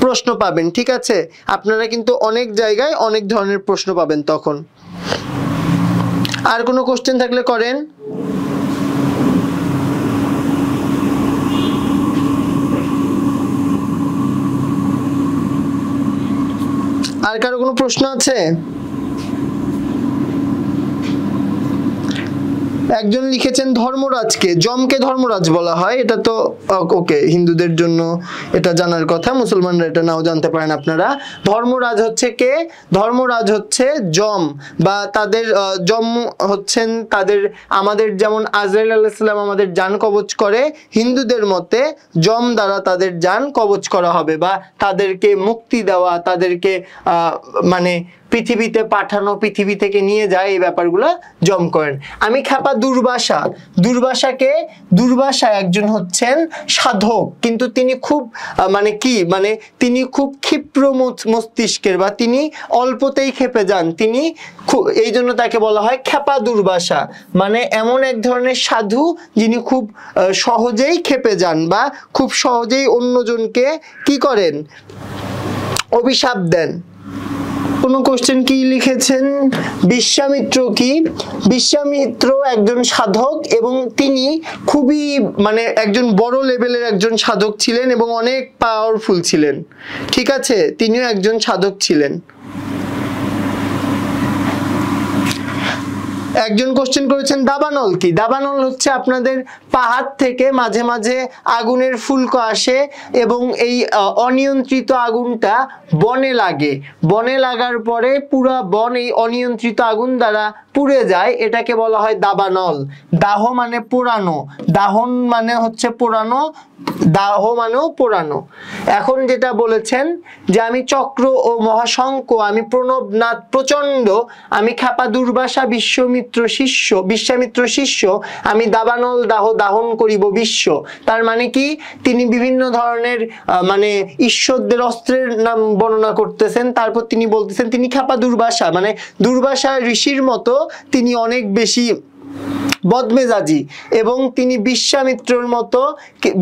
প্রশ্ন পাবেন, ঠিক আছে? আপনারা কিন্তু অনেক জায়গায় অনেক ধরনের প্রশ্ন পাবেন তখন। আর কোনো কোশ্চেন থাকলে করেন। আর কারো কোনো প্রশ্ন আছে? একজন লিখেছেন ধর্মরাজকে, যমকে ধর্মরাজ বলা হয়, এটা তো ওকে, হিন্দুদের জন্য এটা জানার কথা, মুসলমানরা এটা নাও জানতে পারেন আপনারা। ধর্মরাজ হচ্ছে কে? ধর্মরাজ হচ্ছে যম, বা তাদের যম হচ্ছেন তাদের, আমাদের যেমন আজরাইল আলাইহিস সালাম আমাদের জান কবজ করে, হিন্দুদের মতে যম দ্বারা তাদের জান কবজ করা হবে, বা তাদেরকে মুক্তি দেওয়া, তাদেরকে মানে পৃথিবীতে পাঠানো, পৃথিবী থেকে নিয়ে যায়, এই ব্যাপারগুলো যম করেন। আমি খ্যাপা দুর্বাসা। দুর্বাসাকে, দুর্বাসা একজন হচ্ছেন সাধক, কিন্তু তিনি খুব মানে কি, মানে তিনি খুব ক্ষিপ্র মস্তিষ্কের, বা তিনি অল্পতেই ক্ষেপে যান, তিনি এই জন্য তাকে বলা হয় খ্যাপা দুর্বাসা। মানে এমন এক ধরনের সাধু যিনি খুব সহজেই ক্ষেপে যান, বা খুব সহজেই অন্যজনকে কি করেন, অভিশাপ দেন। কোনো কোশ্চেন কি লিখেছেন? বিশ্বামিত্র কি? বিশ্বামিত্র একজন সাধক, এবং তিনি খুবই মানে একজন বড় লেভেলের একজন সাধক ছিলেন এবং অনেক পাওয়ারফুল ছিলেন, ঠিক আছে? তিনিও একজন সাধক ছিলেন। একজন কোশ্চেন করেছেন দাবানল কি? দাবানল হচ্ছে আপনাদের পাহাড় থেকে মাঝে মাঝে আগুনের ফুলকো আসে, এবং এই অনিয়ন্ত্রিত আগুনটা বনে লাগে, বনে লাগার পরে পুরা বন এই অনিয়ন্ত্রিত আগুন দ্বারা পুড়ে যায়, এটাকে বলা হয় দাবানল। দাহ মানে পোড়ানো, দাহন মানে হচ্ছে পোড়ানো, দাহ মানেও পোড়ানো। এখন যেটা বলেছেন যে আমি চক্র ও মহাশঙ্ক, আমি প্রণবনাথ প্রচণ্ড, আমি খ্যাপা দুর্বাসা বিশ্বামিত্র শিষ্য, আমি দাবানল দাহ দাহন করিব বিশ্ব। তার মানে কি, তিনি বিভিন্ন ধরনের মানে ঈশ্বরদের অস্ত্রের নাম বর্ণনা করতেছেন, তারপর তিনি বলতেছেন তিনি খ্যাপা দুর্বাসা, মানে দুর্বাসা ঋষির মতো তিনি অনেক বেশি বদমেজাজি, এবং তিনি বিশ্বামিত্রের মতো,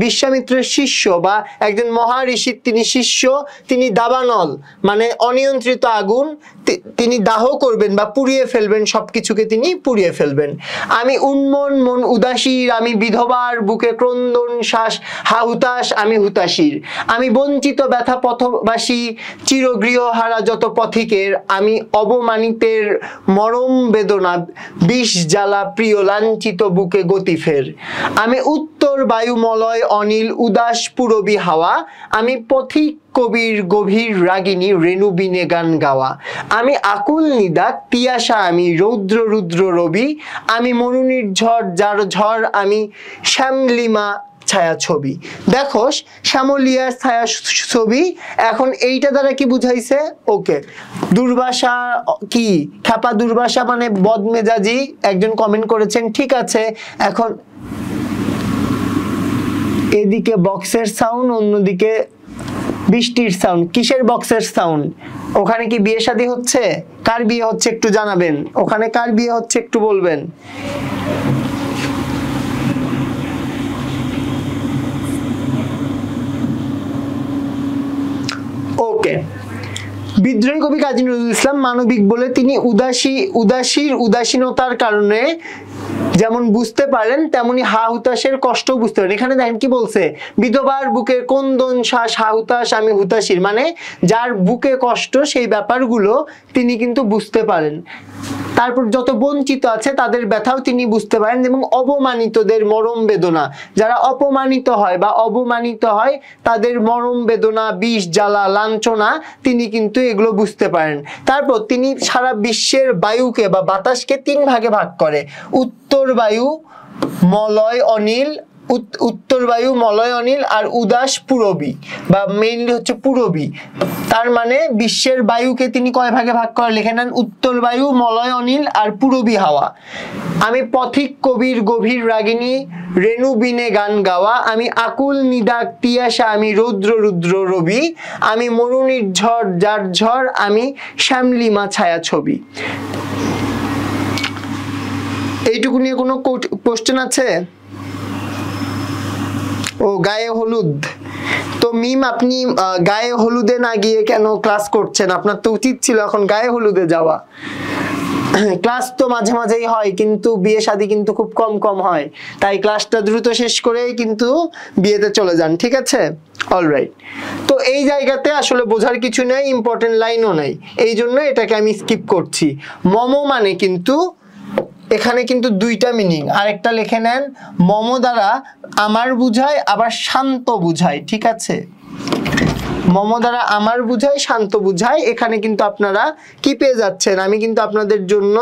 বিশ্বামিত্রের শিষ্য বা একজন মহাঋষির তিনি শিষ্য। তিনি দাবানল মানে অনিয়ন্ত্রিত আগুন তিনি দাহ করবেন বা পুড়িয়ে ফেলবেন, সবকিছুকে তিনি পুড়িয়ে ফেলবেন। আমি উন্মন মন উদাসীর, আমি বিধবার বুকে ক্রন্দন শ্বাস হুতাশ, আমি হুতাশীর। আমি বঞ্চিত ব্যথা পথবাসী, চিরগৃহহারা যত পথিকের, আমি অবমানিতের মরম বেদনা, বিষ জ্বালা প্রিয় লাঞ্ছিত লাঞ্ছিত বুকে গতি ফের। আমি উত্তর বায়ু মলয় অনিল উদাস পুরবী হাওয়া, আমি পথিক কবির গভীর রাগিনী রেণু বিনে গান গাওয়া। আমি আকুল নিদাক তিয়াসা, আমি রৌদ্র রুদ্র রবি, আমি মরুনির ঝড় যার ঝড়, আমি শ্যামলিমা ছায়া ছবি। দেখো শ্যামলিয়ার ছায়া ছবি। এখন এইটা দ্বারা কি বুঝাইছে? ওকে, দুর্বাসা কি? খ্যাপা দুর্বাসা মানে বদমেজাজি, একজন কমেন্ট করেছেন, ঠিক আছে। এখন এদিকে বক্সের সাউন্ড, অন্যদিকে বৃষ্টির সাউন্ড। কিসের বক্সের সাউন্ড? ওখানে কি বিয়ে শাদী হচ্ছে? কার বিয়ে হচ্ছে একটু জানাবেন। ওখানে কার বিয়ে হচ্ছে একটু বলবেন। ওকে, বিদ্রোহী কবি কাজী নজরুল ইসলাম মানবিক বলে তিনি উদাসীনতার কারণে যেমন বুঝতে পারেন তেমনি হা হুতাশের কষ্ট বুঝতে পারেন। এখানে দেখেন কি বলছে, বিধবার বুকের কোন্দন শ্বাস হা হুতাশ আমি হুতাশীর, মানে যার বুকে কষ্ট সেই ব্যাপারগুলো তিনি কিন্তু বুঝতে পারেন। তারপর যত বঞ্চিত আছে তাদের ব্যথাও তিনি বুঝতে পারেন, এবং অবমানিতদের মরম বেদনা, যারা অপমানিত হয় বা অবমানিত হয় তাদের মরম বেদনা, বিষ জ্বালা লাঞ্ছনা তিনি কিন্তু এগুলো বুঝতে পারেন। তারপর তিনি সারা বিশ্বের বায়ুকে বা বাতাসকে 3 ভাগে ভাগ করে, উত্তর বায়ু মলয় অনিল, উত্তর বায়ু মলয় অনিল আর উদাস পুরবী বা মেইনলি হচ্ছে পুরবী। তার মানে বিশ্বের বায়ুকে তিনি কয় ভাগে ভাগ করে লিখে নেন, উত্তর বায়ু মলয় অনিল আর পুরবী হাওয়া। আমি পথিক কবির গভীর রাগিনী রেণু বিনে গান গাওয়া, আমি আকুল নিদাক তিয়াসা, আমি রৌদ্র রুদ্র রবি, আমি মরুনির ঝড় যার ঝড়, আমি শ্যামলিমা ছায়া ছবি। এইটুকু নিয়ে কোনো কোশ্চেন আছে? ও গায়ে হলুদ, তো মিম আপনি গায়ে হলুদে না গিয়ে কেন ক্লাস করছেন? আপনার তো উচিত ছিল এখন গায়ে হলুদে যাওয়া। ক্লাস তো মাঝে মাঝেই হয়, কিন্তু বিয়ে শাদী কিন্তু খুব কম কম হয়, তাই ক্লাসটা দ্রুত শেষ করেই কিন্তু বিয়েতে চলে যান, ঠিক আছে? অলরাইট, তো এই জায়গাতে আসলে বোঝার কিছু নেই, ইম্পর্টেন্ট লাইনও নেই, এই জন্য এটাকে আমি স্কিপ করছি। মম মানে কিন্তু এখানে কিন্তু 2টা মিনিং, আরেকটা লিখে নেন। মম দ্বারা আমার বুঝায় আবার শান্ত বুঝায়, ঠিক আছে? মম দ্বারা আমার বুঝায় শান্ত বুঝায়। এখানে কিন্তু আপনারা কি পেয়ে যাচ্ছেন, আমি কিন্তু আপনাদের জন্য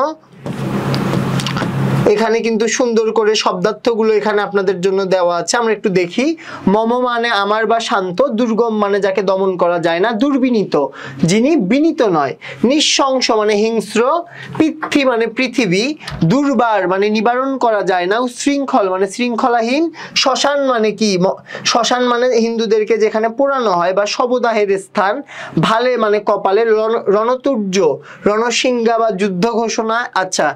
এখানে কিন্তু সুন্দর করে শব্দার্থগুলো এখানে আপনাদের জন্য দেওয়া আছে, আমরা একটু দেখি। মম মানে আমার বা শান্ত, দুর্গম মানে যাকে দমন করা যায় না, দুর্বিনীত যিনি বিনীত নয়, নিঃশংস মানে হিংস্র, পৃথ্বী মানে পৃথিবী, দুর্বার মানে নিবারণ করা যায় না, উশৃঙ্খল মানে শৃঙ্খলাহীন, শ্মশান মানে কি? শ্মশান মানে হিন্দুদেরকে যেখানে পোড়ানো হয় বা শবদাহের স্থান, ভালে মানে কপালে, রণতুর্য রণসিংহা বা যুদ্ধ ঘোষণা। আচ্ছা,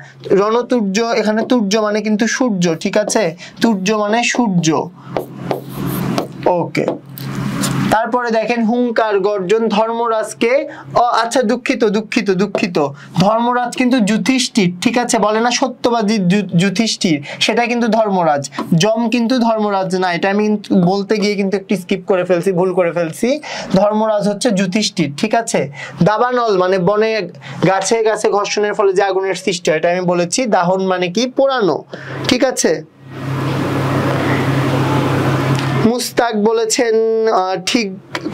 রণতুর্য এখানে তুর্য মানে কিন্তু সূর্য, ঠিক আছে? তুর্য মানে সূর্য। ওকে, তারপরে দেখেন হুঙ্কার গর্জন ধর্মরাজকে, আচ্ছা দুঃখিত দুঃখিত দুঃখিত, ধর্মরাজ কিন্তু যুধিষ্ঠির, ঠিক আছে? বলে না সত্যবাদী যুধিষ্ঠির, সেটা কিন্তু ধর্মরাজ, যম কিন্তু ধর্মরাজ না। এটা আমি বলতে গিয়ে কিন্তু একটু স্কিপ করে ফেলছি, ভুল করে ফেলছি। ধর্মরাজ হচ্ছে যুধিষ্ঠির, ঠিক আছে? দাবানল মানে বনে গাছে গাছে ঘর্ষণের ফলে যে আগুনের সৃষ্টি হয়, এটা আমি বলেছি। দাহন মানে কি? পোড়ানো, ঠিক আছে? মুস্তাক বলেছেন ঠিক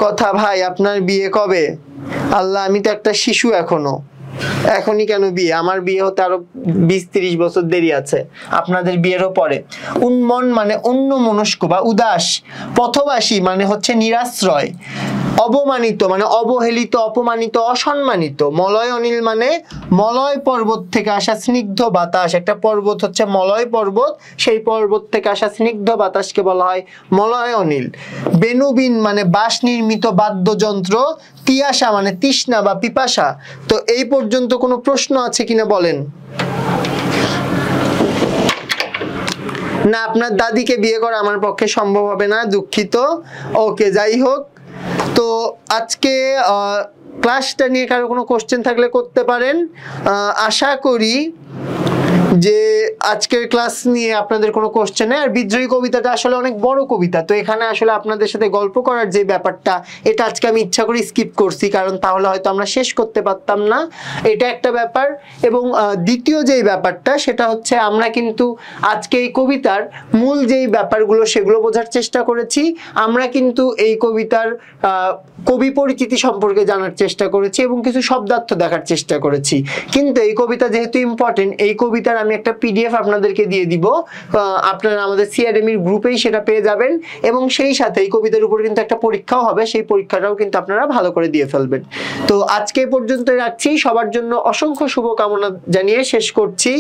কথা ভাই, আপনার বিয়ে কবে? আল্লাহ, আমি তো একটা শিশু এখনো, এখনই কেন বিয়ে? আমার বিয়ে হতে আরো 20-30 বছর দেরি আছে, আপনাদের বিয়েরও পরে। উন্মন মানে অন্যমনস্ক বা উদাস, পথবাসী মানে হচ্ছে নিরাশ্রয়, অবমানিত মানে অবহেলিত, অপমানিত, অসম্মানিত। মলয় অনিল মানে মলয় পর্বত থেকে আসা স্নিগ্ধ বাতাস, একটা পর্বত হচ্ছে মলয় পর্বত, সেই পর্বত থেকে আসা স্নিগ্ধ বাতাসকে বলা হয় মলয় অনিল। বেনুবিন মানে বাঁশ নির্মিত বাদ্যযন্ত্র, তিয়াসা মানে তৃষ্ণা বা পিপাসা। তো এই পর্যন্ত কোনো প্রশ্ন আছে কিনা বলেন? না, আপনার দাদিকে বিয়ে করা আমার পক্ষে সম্ভব হবে না, দুঃখিত। ওকে, যাই হোক, তো আজকে ক্লাসটা নিয়ে কারো কোনো কোশ্চেন থাকলে করতে পারেন। আশা করি যে আজকের ক্লাস নিয়ে আপনাদের কোনো কোশ্চেন নেই। আর বিদ্রোহী কবিতাটা আসলে অনেক বড় কবিতা, তো এখানে আসলে আপনাদের সাথে গল্প করার যে ব্যাপারটা, এটা আজকে আমি ইচ্ছা করে স্কিপ করছি, কারণ তাহলে হয়তো আমরা শেষ করতে পারতাম না, এটা একটা ব্যাপার। এবং দ্বিতীয় যেই ব্যাপারটা সেটা হচ্ছে আমরা কিন্তু আজকে এই কবিতার মূল যেই ব্যাপারগুলো সেগুলো বোঝার চেষ্টা করেছি। আমরা কিন্তু এই কবিতার কবি পরিচিতি সম্পর্কে জানার চেষ্টা করেছি এবং কিছু শব্দার্থ দেখার চেষ্টা করেছি। কিন্তু এই কবিতা যেহেতু ইম্পর্টেন্ট, এই কবিতার আমি একটা পিডিএফ আপনাদেরকে দিয়ে দিব, আপনারা আমাদের সিআরএমির গ্রুপেই সেটা পেয়ে যাবেন। এবং সেই সাথে এই কবিতার উপর কিন্তু একটা পরীক্ষাও হবে, সেই পরীক্ষাটাও কিন্তু আপনারা ভালো করে দিয়ে ফেলবেন। তো আজকে পর্যন্ত রাখছি, সবার জন্য অসংখ্য শুভকামনা জানিয়ে শেষ করছি।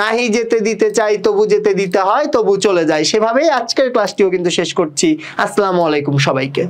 নাহি যেতে দিতে চাই তবু যেতে দিতে হয়, তবু চলে যায়, সেভাবেই আজকের ক্লাসটিও কিন্তু শেষ করছি। আসসালামু আলাইকুম সবাইকে।